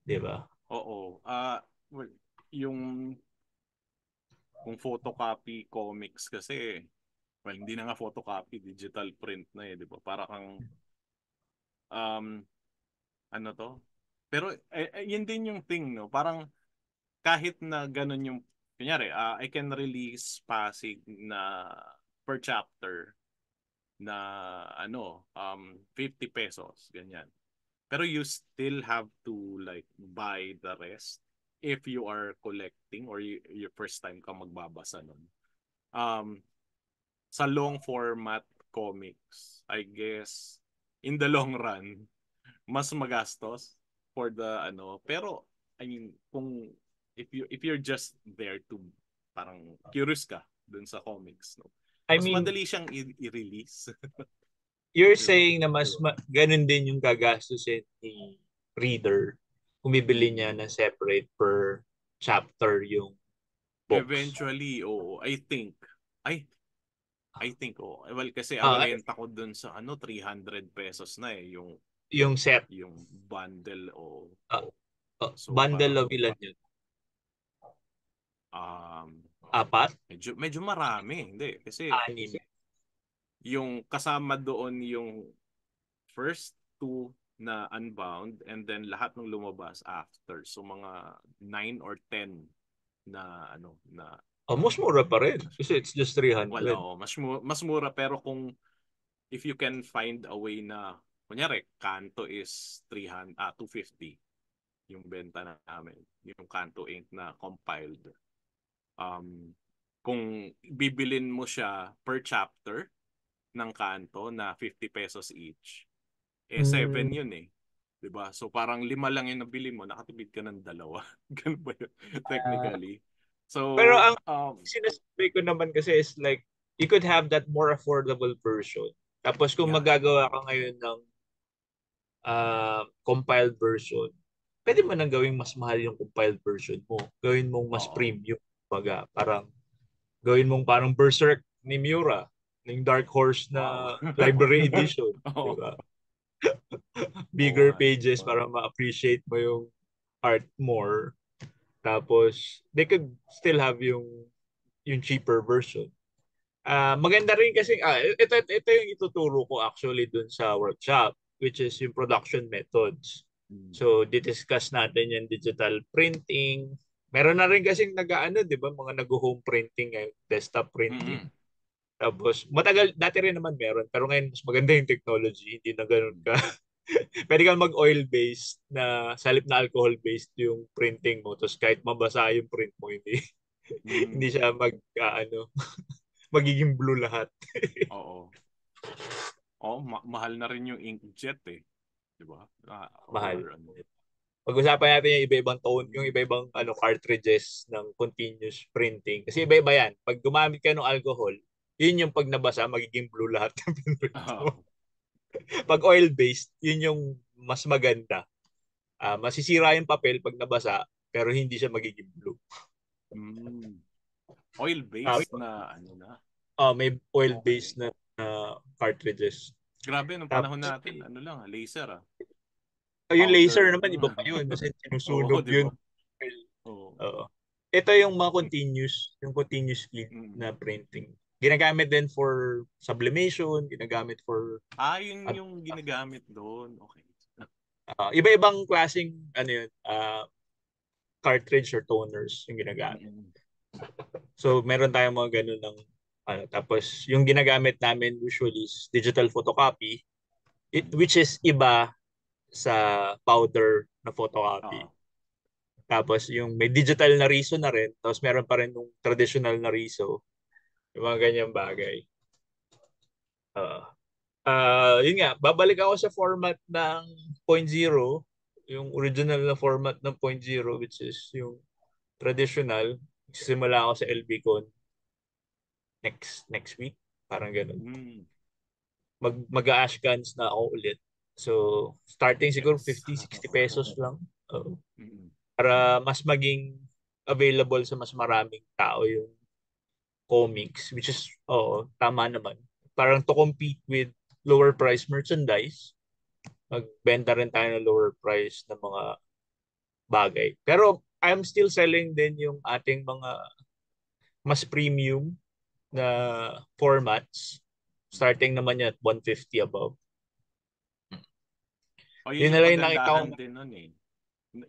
Di ba? Oo. Well, yung kung photocopy comics kasi, well, hindi na nga photocopy, digital print na eh, di ba? Para kang, um, ano to? Pero, yun din yung thing, no? Parang, kahit na ganun yung, kunyari, I can release Pasig na per chapter na, 50 pesos, ganyan. Pero you still have to like buy the rest if you are collecting or your first time ka magbabasa nun. Um, sa long format comics, I guess, in the long run, mas magastos for the pero I mean, kung if you're just there to parang curious ka dun sa comics, no? I Mas mean, madali siyang i-release. you're 'Di ba? saying na ganun din yung gagastusin ni reader kung bibili niya Mm. na separate per chapter yung books. Eventually, oo. Ay, I think, oh. Well, kasi ang Ah, renta ko dun sa 300 pesos na eh, yung yung set, bundle o ah, so bundle parang of ilan yun? um Apat? medyo marami, hindi kasi Anim? yung kasama doon yung first two na Unbound and then lahat ng lumabas after. So mga 9 or 10 na na Oh, mas mura pa rin ano siya. kasi it's just Well, 300. oo, mas mura pero kung if you can find a way na kunyari Kanto is 250 yung benta namin, yung Kanto Ink na compiled. Um, kung bibilin mo siya per chapter ng Kanto na 50 pesos each, Mm. 7 yun eh. 'Di ba? So parang 5 lang yung nabili mo, nakatipid ka ng dalawa. Ganun ba yun? Ah, Technically. So, pero ang sinasabi ko naman kasi is like, you could have that more affordable version. Tapos kung yeah. magagawa ka ngayon ng compiled version, pwede mo nang gawing mas mahal yung compiled version mo. Gawin mong mas Oo. premium. Baga, parang gawin mong parang Berserk ni Miura, ng Dark Horse Wow. na library edition. Di Oo. ba? Oo Bigger nga. Eh. pages para ma-appreciate mo yung art more. Tapos, they could still have yung cheaper version. Maganda rin kasi, ito yung ituturo ko actually dun sa workshop, which is yung production methods. Mm. So, di-discuss natin yung digital printing. Meron na rin kasing nag-ano, di ba, mga nag-home printing, desktop printing. Mm-mm. Tapos, matagal, dati rin naman meron, pero ngayon mas maganda yung technology, hindi na ganun Mm. ka. Pwede kang mag-oil-based na, sa halip na alcohol-based yung printing mo. Tapos kahit mabasa yung print mo, hindi, hindi Mm. siya magiging blue lahat. Oo. Oh, mahal na rin yung inkjet eh. 'Di ba? Mahal. Or ano. Pag-usapan natin yung iba-ibang tone, yung Mm. iba-ibang cartridges ng continuous printing. Kasi iba-iba yan. Pag gumamit ka ng alcohol, yun yung pag nabasa, magiging blue lahat ng pinrint mo. Pag oil-based, yun yung mas maganda. Masisira yung papel pag nabasa, pero hindi siya magiging blue. Mm. Ah, Oil-based na na. may Okay. oil-based na cartridges. Grabe, nung panahon Tapos, natin, laser yung laser Powder. naman, iba pa yun. Kasi Oo, sinusunog 'di yun. ba? Oo. Oo. Ito yung mga continuous feed Mm. na printing. Ginagamit din for sublimation, ginagamit for Yun uh, yung ginagamit doon. Okay. iba-ibang klaseng cartridge or toners yung ginagamit. Mm. So meron tayong mga ganun ng tapos yung ginagamit namin usually is digital photocopy, Mm. which is iba sa powder na photocopy. Oo. Tapos yung may digital na riso na rin, tapos meron pa rin yung traditional na riso, yung mga ganyang bagay. Uh, yun nga, babalik ako sa format ng point zero, yung original na format ng point zero, which is yung traditional. Simula ako sa LBCon next week, parang ganun. Mm. Mag-ashcans na ako ulit. So, starting siguro Yes. 50, 60 pesos lang. Oo. Mm. Para mas maging available sa mas maraming tao yung comics, which is, oo, tama naman. Parang to compete with lower price merchandise, magbenta rin tayo ng lower price ng mga bagay. Pero I'm still selling din yung ating mga mas premium na formats. Starting naman yan at 150 above. O yun Yun na yung lang yung nakita kagandahan ko. din nun eh.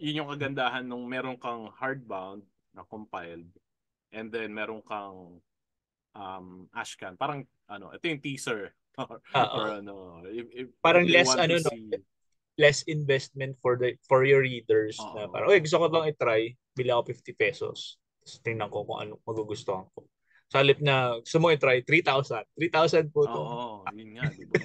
Yun yung kagandahan nung meron kang hardbound na compiled and then meron kang Ashcan. Parang ano, ito yung teaser or Oo. ano, if Parang they less want to ano no, see. less investment for your readers na Oo. parang, okay, gusto ko lang i-try, bili ako 50 pesos. Tapos tingnan ko kung ano magugustuhan ko. Sa halip na gusto mo i-try, 3,000. 3,000 po itong Oo, yun nga, di ba?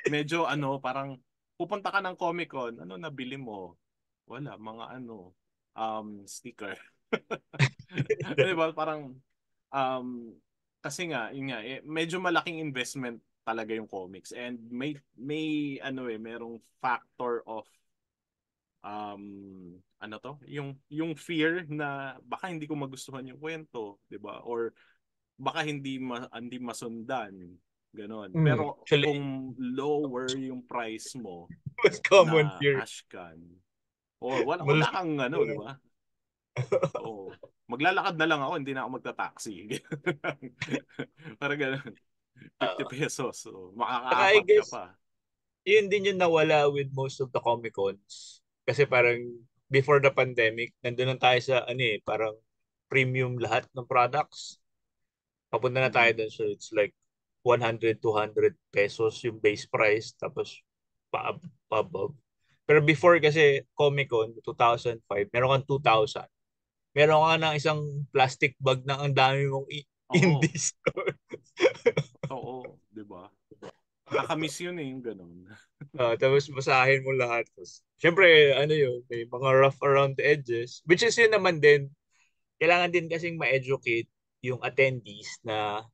Medyo ano, parang pupunta ka ng Comic Con, ano nabili mo? Wala, mga ano, sticker. Di ba? Parang, um, kasi nga, yun nga, medyo malaking investment talaga yung comics and may ano merong factor of ano to yung fear na baka hindi ko magustuhan yung kwento, 'di ba? Or baka hindi masundan ganon. Pero actually, kung lower yung price mo mas common na here. Ashcan, or wala Malusog. kang ano, 'di ba? Oo. Maglalakad na lang ako, hindi na ako magta-taxi. Para ganun. 50 pesos. So, Saka I makakaapat ka guess, pa. yun din yung nawala with most of the Comic Cons. Kasi parang before the pandemic, nandun lang tayo sa ano parang premium lahat ng products. Papunta na tayo Mm-mm. dun. So it's like 100, 200 pesos yung base price. Tapos above. Pero before kasi Comic Con 2005, meron kang 2,000. Meron ka ng isang plastic bag na ang dami mong Oo. indies. Oo. 'Di ba? Nakakamiss yun yung ganun. Tapos basahin mo lahat. Tapos, syempre, ano yun, may mga rough around the edges. Which is yun naman din, kailangan din kasing ma-educate yung attendees na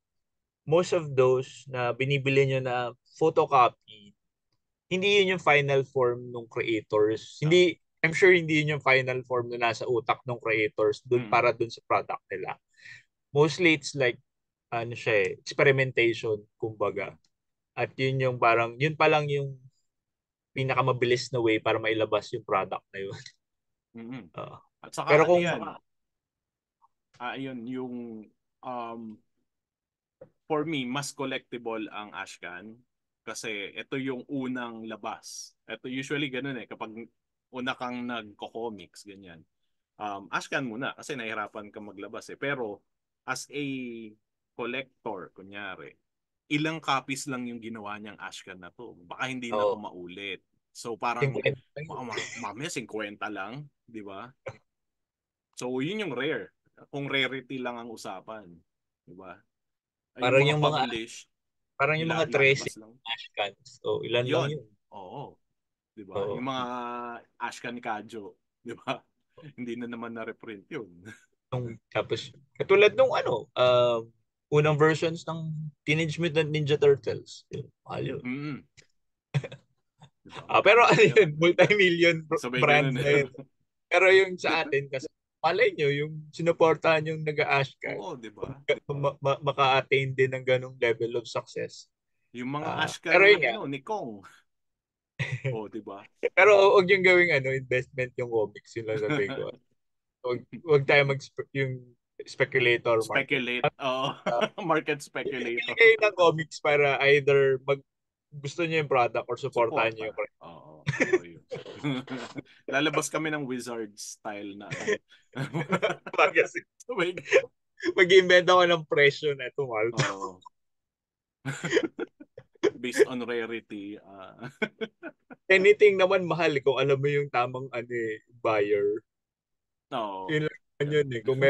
most of those na binibili nyo na photocopy, hindi yun yung final form ng creators. No. Hindi, I'm sure hindi yun yung final form na nasa utak ng creators dun Mm. para dun sa product nila. Mostly it's like, ano siya experimentation, kumbaga. At yun yung parang, yun pa lang yung pinakamabilis na way para mailabas yung product na yun. Mm-mm. Uh, At saka pero ano kung yan, yun, yung um, for me, mas collectible ang Ashcan kasi ito yung unang labas. Ito usually ganun kapag una kang nagko-comics, ganyan. Ashcan muna kasi nahirapan ka maglabas Pero as a collector, kunyari, ilang copies lang yung ginawa niyang Ashcan na to. Baka hindi na to oh, maulit. So parang 50 baka mamaya 50 lang, di ba? So yun yung rare. Kung rarity lang ang usapan, di ba? Ay, yung parang mga yung mga published, parang yung mga lalabas tracing lang. ashcans. So ilan lang Yon. yun. Oo. 'Di ba? Oh, Yung mga Ashkan Kajo, 'di ba? Hindi na naman na-reprint 'yun. tapos katulad nung ano, unang versions ng Teenage Mutant Ninja Turtles. Yun, mahal yun. Mm. 'Di ba? Pero Magkano ano ba 'yun? yun, multi-million Sabay brand ganun. na yun. Pero yung sa atin, kasi malay nyo, yung sinuportahan yung nag-ashcan, Oo, 'di ba? maka-attain din ng ganong level of success. Yung mga Ashkan Pero ni yun nga, ni Kong. Oh, 'di ba? pero huwag yung gawing investment yung comics, yun lang sabi ko. Huwag tayo yung speculator market. Speculate. Oo. Market Bili speculator. kayo ng comics para either gusto niyo yung product or supportahan niyo yung Suporta. Oo, totoo 'yun. Lalabas kami ng wizard style na ano. Kasi Sabay. mag-invent ako ng presyo na ito, Malto. Oo. Based on rarity. Anything naman mahal kung alam mo yung tamang buyer. Oo. Yun lang yun kung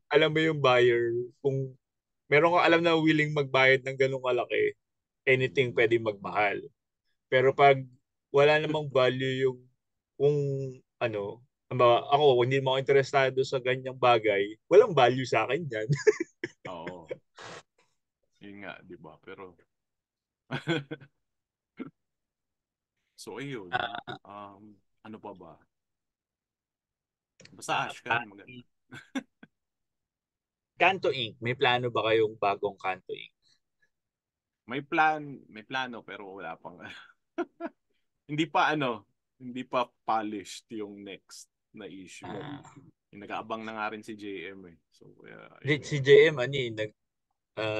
alam mo yung buyer, kung meron kang alam na willing magbayad ng ganung kalaki, anything pwede magmahal. Pero pag wala namang value yung kung ako, hindi mo ako interesado sa ganyang bagay, walang value sa akin yan. Oo. Yun nga, di ba? Pero, So ayun. Ah, Ano pa ba? Basta Ashcan, maganda. Kanto Inc. May plano ba kayong bagong Kanto Inc? May plano pero wala pang hindi pa hindi pa polished yung next na issue. Ah, Nag-aabang na nga rin si JM eh. So, ayun. si JM,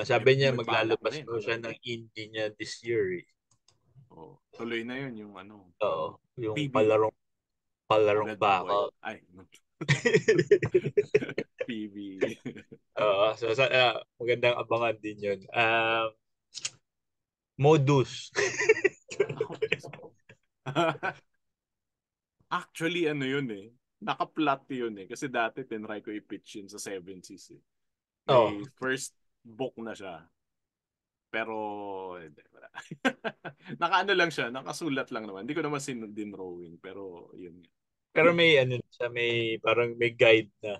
sabi niya May balak maglalabas din. daw siya ng indie niya this year. Eh. Oh, tuloy na yun yung Oo, yung PB. palarong Pugad baka. Baboy. Ay, no. PB. Magandang abangan din yun. Modus. Ako. Actually, yun eh. Naka-plot yun eh. Kasi dati tinry ko i-pitch yun sa 7 Seas eh. Oh, May first book na siya. Pero, hindi, wala. Nakaano lang siya, nakasulat lang naman. Hindi ko naman din-drawing, pero yun. pero may siya, may parang may guide na.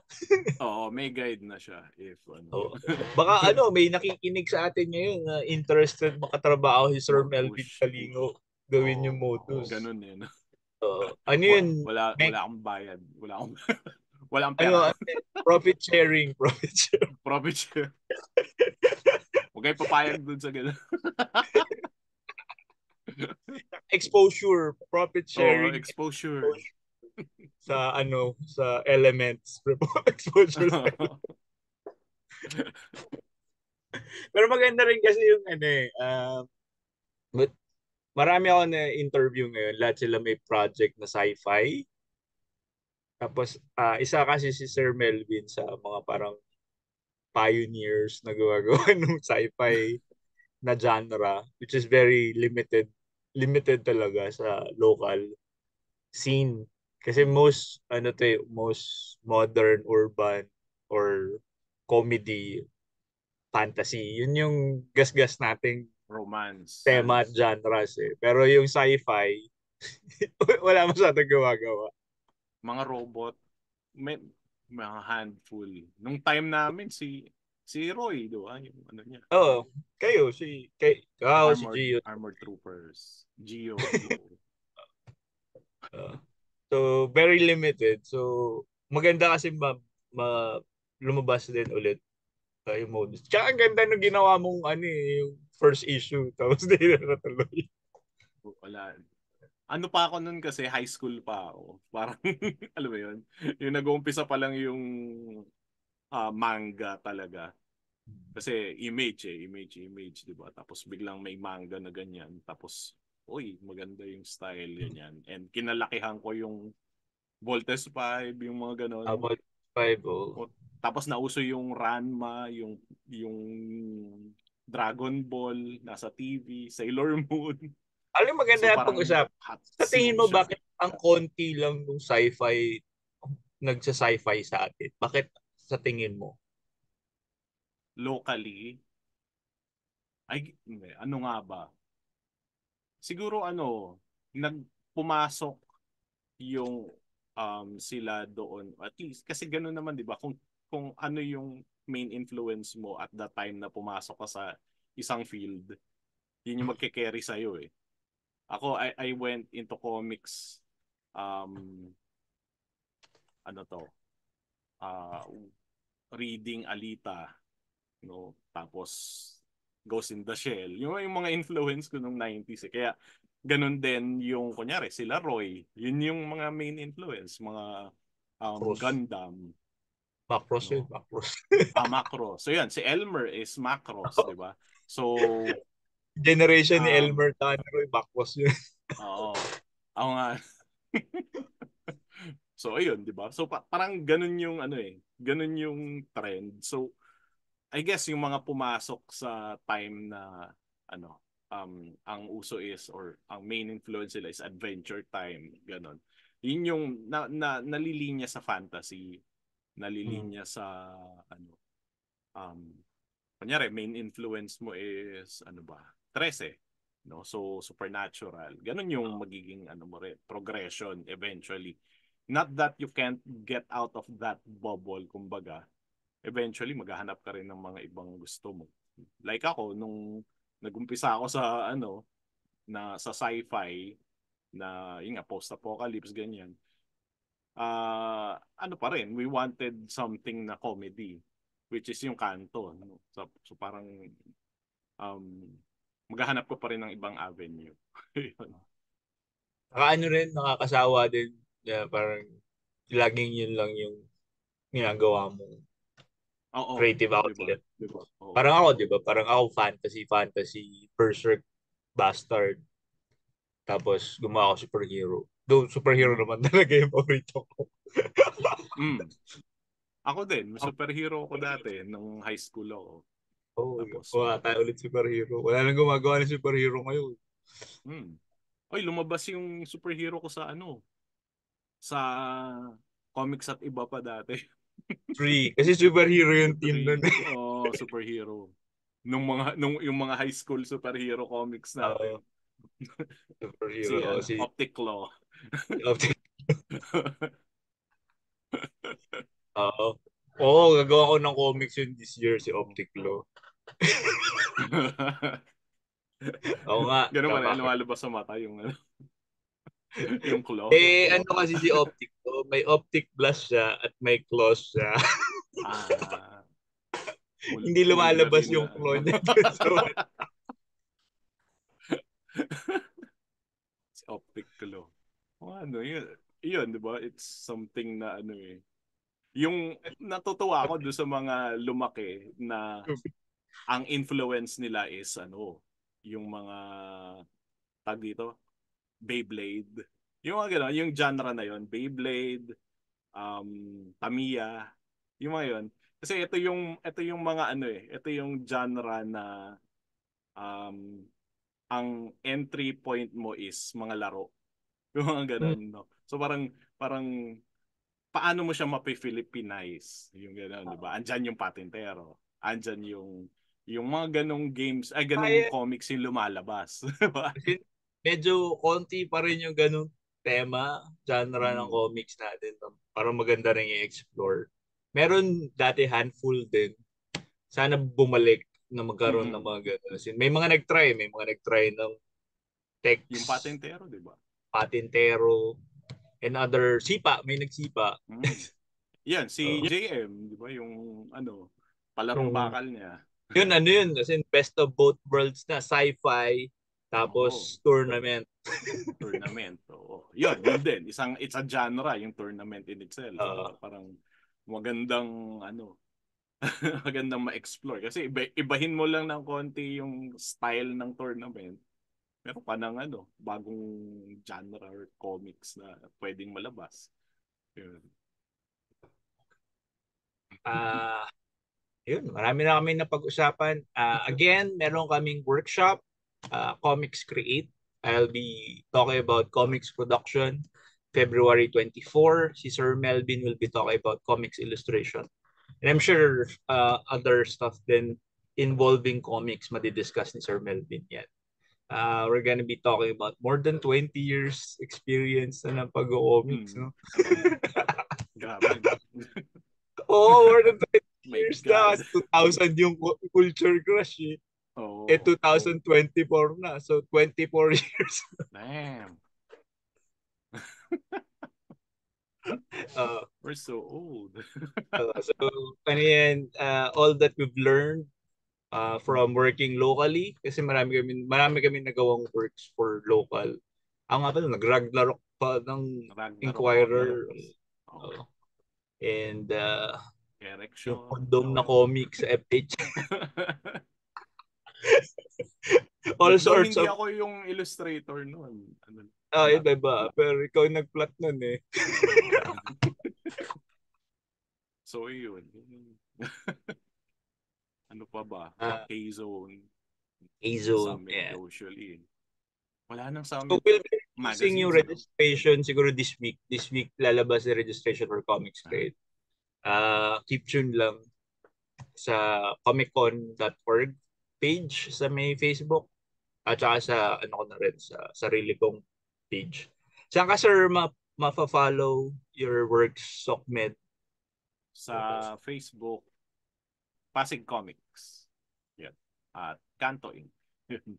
Oo, may guide na siya if Oh. Baka may nakikinig sa atin ngayon na interested makatrabaho si Sir Melvin mag-push. Kalingo gawin yung Oo, modus. ganun eh. No? Ano yun? Wala akong bayad. Wala akong Ano, pera. profit sharing, profit sharing. Profit share. Huwag kayo papayag dun sa ganun. Exposure, profit Oo, sharing exposure. sa elements. Exposure. Pero maganda rin kasi yung but marami ako na interview ngayon. Lahat sila may project na sci-fi. Tapos isa kasi si Sir Melvin sa mga parang pioneers na gumagawa ng sci-fi na genre which is very limited talaga sa local scene. Kasi most modern urban or comedy fantasy. Yun yung gasgas nating Romance. tema at genres eh. Pero yung sci-fi, wala masyadong gumagawa. Mga robot. May mga handful. Nung time namin, si Roy, do yung niya. Oo, si Gio. Armored Troopers. Geo. Uh, so, very limited. So, maganda kasi lumabas din ulit yung modus. Tsaka ang ganda nung ginawa mong yung first issue. Tapos di na natuloy. Wala. Ano pa ako nun kasi high school pa ako. Parang, alam mo yun? Yung nag-uumpisa pa lang yung manga talaga. Kasi image, di ba? Tapos biglang may manga na ganyan. Tapos, uy, maganda yung style, ganyan. And kinalakihan ko yung Voltes 5, yung mga ganon. About 5, oh. Tapos nauso yung Ranma, yung Dragon Ball, nasa TV, Sailor Moon. Alam maganda So yung parang pag-usap. hot Sa tingin scene mo, siya. bakit ang konti lang ng sci-fi nagsa-sci-fi sa atin? Bakit sa tingin mo? Locally, hindi, ano nga ba? Siguro nagpumasok yung sila doon. At least, kasi gano'n naman, di ba? Kung ano yung main influence mo at that time na pumasok ka sa isang field, yun yung magke-carry sa'yo eh. Ako, I went into comics, um, ano to, uh, reading Alita, no? Tapos, Ghost in the Shell. Yung mga influence ko nung 90s eh. Kaya, ganun din yung, kunyari, sila Roy. Yun yung mga main influence. Mga Macros. Gundam, Macros yun, no? Macros. Macross. So, yan. Si Elmer is Macross, di ba? So, Generation ni um, Elmer Tanner, Macros yun. oo. Ako nga. So, ayun, di ba? So, parang ganun yung, ganun yung trend. So, I guess yung mga pumasok sa time na ang uso is or ang main influence nila is Adventure Time, ganun. Yun yung nalilinya sa fantasy, nalilinya sa um kunyari main influence mo is ano ba? 13, no? So supernatural. Ganun yung magiging mo rin, progression eventually. Not that you can't get out of that bubble, kumbaga eventually maghahanap ka rin ng mga ibang gusto mo. Like ako, nung nagumpisa ako sa na sa sci-fi, na yun nga, post-apocalypse, ganyan. Ano pa rin, we wanted something na comedy, which is yung Kanto. No? So parang um, maghahanap ko pa rin ng ibang avenue. Yun. Saka ano rin, nakakasawa din. Parang laging yun lang yung ginagawa mong Oo, creative di ba? outlet. Oo. Parang ako, di ba? Parang ako fantasy, Berserk, Bastard. Tapos gumawa ako superhero. Though superhero Mm. naman talaga yung paborito ko. Mm. Ako din, superhero ako dati nung high school ako. Oh, Tapos, gawa tayo ulit superhero. Wala nang gumagawa ng superhero ngayon. oy, lumabas yung superhero ko sa sa comics at iba pa dati. Three. Kasi superhero yung team nun. Three, oh, superhero. Nung yung mga high school superhero comics natin. Oo, superhero. Si Oh, si Optic Claw. Optic. Oo. Oo, gagawa ko ng comics yun this year, si Optic Law. Oo nga, Ganun man, tama. lumalabas sa mata yung yung claw. Ano kasi si Optic Law, may optic blast siya at may claws siya. Ah, Hindi lumalabas Wolverine na yung claw niya dun sa si Optic Claw. Yun, yun, di ba? It's something na yung natutuwa ako doon sa mga lumaki na ang influence nila is yung mga tag dito, Beyblade. Yung mga gano'n, yung genre na yon, Beyblade, Tamiya, yung mga yon. Kasi ito yung mga ito yung genre na um, ang entry point mo is mga laro. Yung mga Hmm. gano'n, no? So parang paano mo siya mapi-Philippinize? Yung gano'n, di ba? Andyan yung Patintero. Andyan yung mga ganong games, ay ganong Kaya, comics yung lumalabas. Di ba? kasi medyo konti pa rin yung ganung tema, genre ng Mm. comics natin. Parang maganda rin i-explore. Meron dati handful din. Sana bumalik na magkaroon ng Mm-mm. mga ganun. As in, may mga nagtry ng Yung text, Patintero, di ba? patintero, and other sipa, may nagsipa. Mm. Yan, si Uh, JM, di ba? Yung palarong yung, bakal niya. yun, as in, best of both worlds na, sci-fi, Oo. tapos tournament. Tournament. Oo. Yun din. It's a genre, yung tournament in itself. Di Uh, ba? Parang magandang magandang ma-explore. Kasi ibahin mo lang ng konti yung style ng tournament. Meron pa ng bagong genre or comics na pwedeng malabas. Yun. uh, Yun, marami na kami napag-usapan. Again, meron kaming workshop, Comics Create. I'll be talking about comics production February 24. Si Sir Melvin will be talking about comics illustration. And I'm sure other stuff then involving comics madidiscuss ni Sir Melvin yan. We're gonna be talking about more than 20 years experience na ng pag-comics, Mm. no? Grabe, no? Oo, more than 20 My years na. God. 2000 yung culture crush eh. Oh, 2024 na. So, 24 years. damn. Uh, We're so old. so, ano yan, all that we've learned from working locally, kasi marami kami nagawang works for local. Ang nga pala, nag-Ragnarok pa ng Ragnarok Inquirer. Comics. Oh, Uh, and yung Erection. condom na comics sa FH. All Though sorts hindi of ako yung illustrator noon. yun, Plot. diba? Pero ikaw nag-plot nun eh. Oh. So, yun. Ano pa ba? Uh, K-Zone. Sa A-Zone, amin, yeah. usually. Wala nang sa So amin. we'll be using yung Magazines, registration siguro this week. This week lalabas yung registration for Comics Ah, Trade. Keep tuned lang sa comiccon.org page sa may Facebook at saka sa ano ko na rin sa sarili kong page. Saan ka sir ma-follow your works, Sokmed? sa Facebook, Pasig Comics. Yan. At Kanto Inc.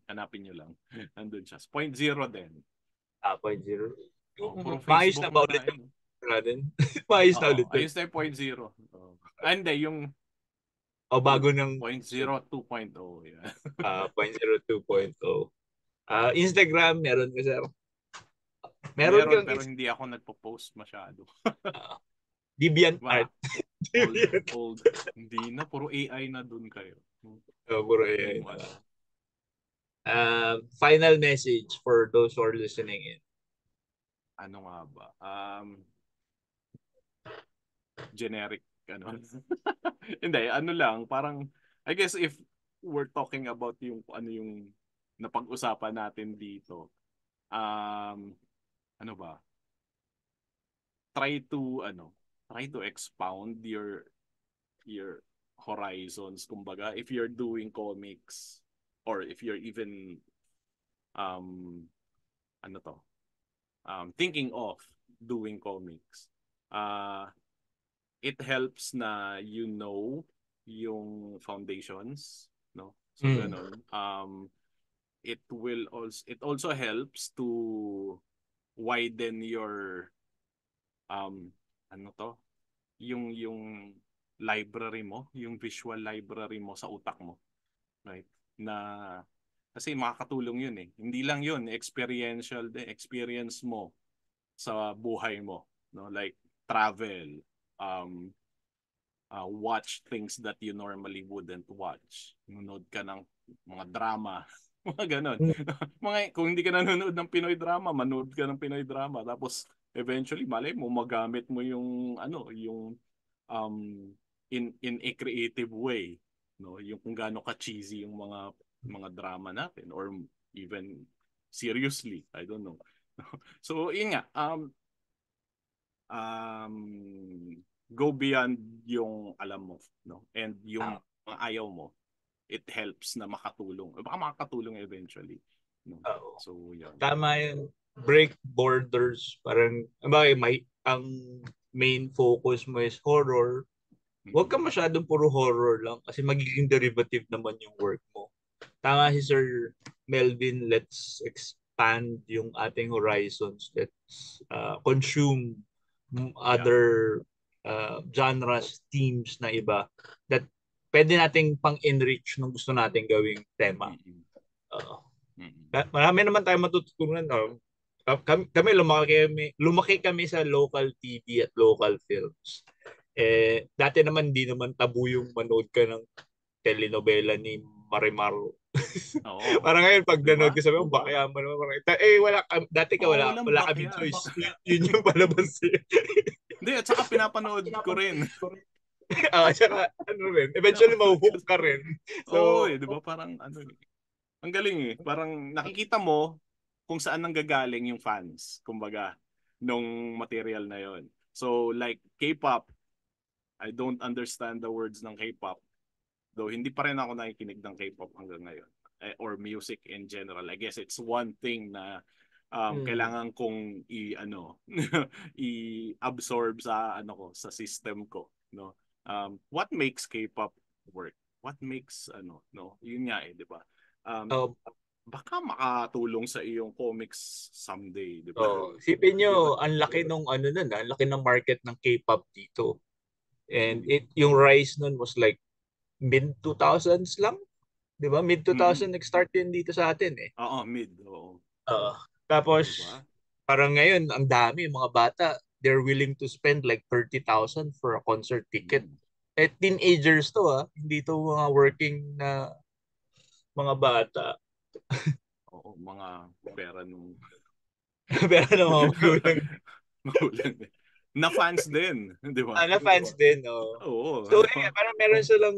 Hanapin nyo lang. Nandun siya. Point Zero din. 0. Puro Maayos Facebook na ba na ulit tayo. yung natin? Maayos na Oo, ulit yun. ayos na yung 0.0. Hindi, yung O bago ng 0.0, 2.0. Yeah. 0.0, 2.0. Instagram, meron ka, sir? Meron Meron, kang pero hindi ako nagpo-post masyado. uh, DeviantArt. Wala. Old, Deviant. old. Hindi na, puro AI na dun kayo. Puro AI Yung na. ano. Final message for those who are listening in. Ano nga ba? Generic, ano. Hindi, ano lang, parang, I guess if we're talking about yung ano yung napag-usapan natin dito, ano ba? Try to, try to expound your horizons, kumbaga, if you're doing comics, or if you're even, um, ano to, thinking of doing comics, uh, it helps na yung foundations, no? So Mm. ganun. It also helps to widen your um ano to, yung library mo, yung visual library mo sa utak mo, right? Na kasi makakatulong yun eh. Hindi lang yun, experiential din, experience mo sa buhay mo, no? Like travel, um watch things that you normally wouldn't watch. Nanonood ka ng mga drama, mga ganon. Kung hindi ka nanonood ng Pinoy drama, manood ka ng Pinoy drama. Tapos, eventually, malay mo, magamit mo yung um, in a creative way. No? Yung kung gaano ka-cheesy yung mga drama natin, or even seriously, I don't know. So, yun nga, go beyond yung alam mo, no? And yung mga ayaw mo, it helps na makatulong. Baka makakatulong eventually, no? So, yun. Tama yun. Break borders. Parang, ang main focus mo is horror. Huwag ka masyadong puro horror lang kasi magiging derivative naman yung work mo. Tama si Sir Melvin, let's expand yung ating horizons. Let's consume other genres, themes na iba that pwede nating pang-enrich nung gusto nating gawing tema. Uh, Marami naman tayong matututunan. No? Kami lumaki kami sa local TV at local films. Dati naman di naman tabu yung manood ka ng telenovela ni Marimar. Oo. Parang ngayon, pag nanood Diba? ka sabi mo, bakya mo naman. Dati ka Oo, wala, walang wala kaming bakya. choice. Yun yung palabas. Hindi, at saka pinapanood ko rin. Tsaka, ano rin, eventually mahuhook ka rin. Oo, So, di ba? Parang ano eh. Ang galing eh. Parang nakikita mo kung saan nanggagaling yung fans, kumbaga, nung material na yon. So, like K-pop, I don't understand the words ng K-pop. Though hindi pa rin ako nakikinig ng K-pop hanggang ngayon. Or music in general. I guess it's one thing na kailangan kong i-absorb sa sa system ko, no? What makes K-pop work? What makes no? Yun nga eh, 'di ba? uh, Baka makatulong sa iyong comics someday, 'di ba? sipin 'Di ba? nyo, ang laki nung ang laki ng market ng K-pop dito. And Mm. yung rise nun was like mid 2000s lang, 'di ba? Mid 2000 Mm. nag-start din dito sa atin eh. Oo, mid. Oo. Oo. Tapos 'Di ba? parang ngayon ang dami mga bata, they're willing to spend like 30,000 for a concert ticket. Mm. Teenagers to hindi to mga working na mga bata. Oo, mga pera nung Pero ano mga magulang. magulang din. Na fans din, 'di ba? Na fans din, oh. Oo. So, parang meron silang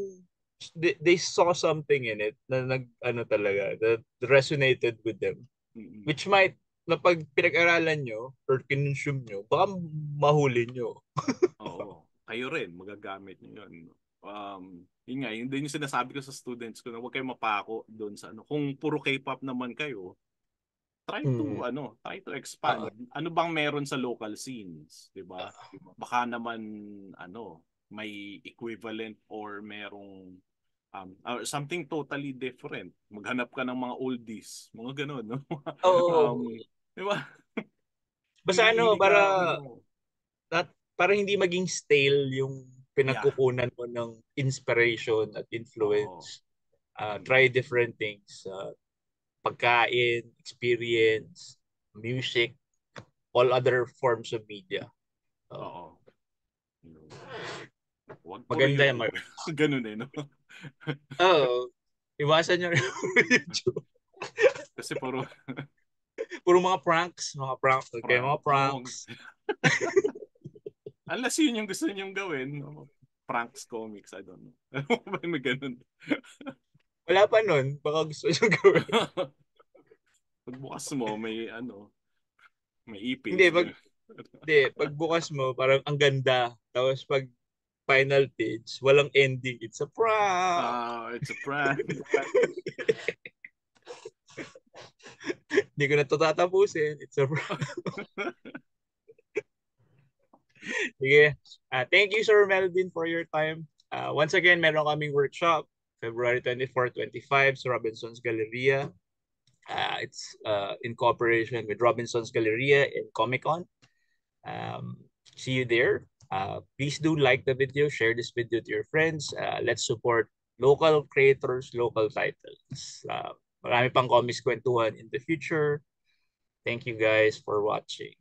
they saw something in it na talaga that resonated with them, Mm-mm. which might na pag pinag-aralan nyo or kinonsume nyo, baka mahuli nyo. Oo. Kayo rin, magagamit nyo yun. Yun nga, yun din yung sinasabi ko sa students ko na huwag kayo mapako doon sa ano. Kung puro K-pop naman kayo, Mm. try to Uh, expand. Ano bang meron sa local scenes, 'di ba? Baka naman may equivalent or merong or something totally different. Maghanap ka ng mga oldies, mga ganun, no? oh, um, 'Di ba? Basta ano, Hindi para ka, ano, not, para hindi maging stale yung yeah. pinagkukunan mo ng inspiration at Oo. influence. Try Mm. different things. Pagkain, experience, music, all other forms of media. Uh, Oo. Yun. Huwag puro Maganda yan. YouTube. Ganun eh, no? Oo. Iwasan nyo yung YouTube. Kasi puro Puro mga pranks. Mga pranks. Okay, prank. mga pranks. Unless yun yung gusto niyong gawin. No? Pranks comics, I don't know. Ano ba may ganun? Wala pa nun. Baka gusto nyo gawin. Pagbukas mo, may ano, may ipis. Hindi, pagbukas mo, parang ang ganda. Tapos pag final page, walang ending. It's a prank. It's a prank. Hindi ko na ito tatapusin. It's a prank. Sige. Thank you, Sir Melvin, for your time. Once again, meron kaming workshop February 24, 25 sa Robinson's Galleria. It's in cooperation with Robinson's Galleria and Comic-Con. See you there. Please do like the video, share this video to your friends. Let's support local creators, local titles. Marami pang comics kwentuhan in the future. Thank you guys for watching.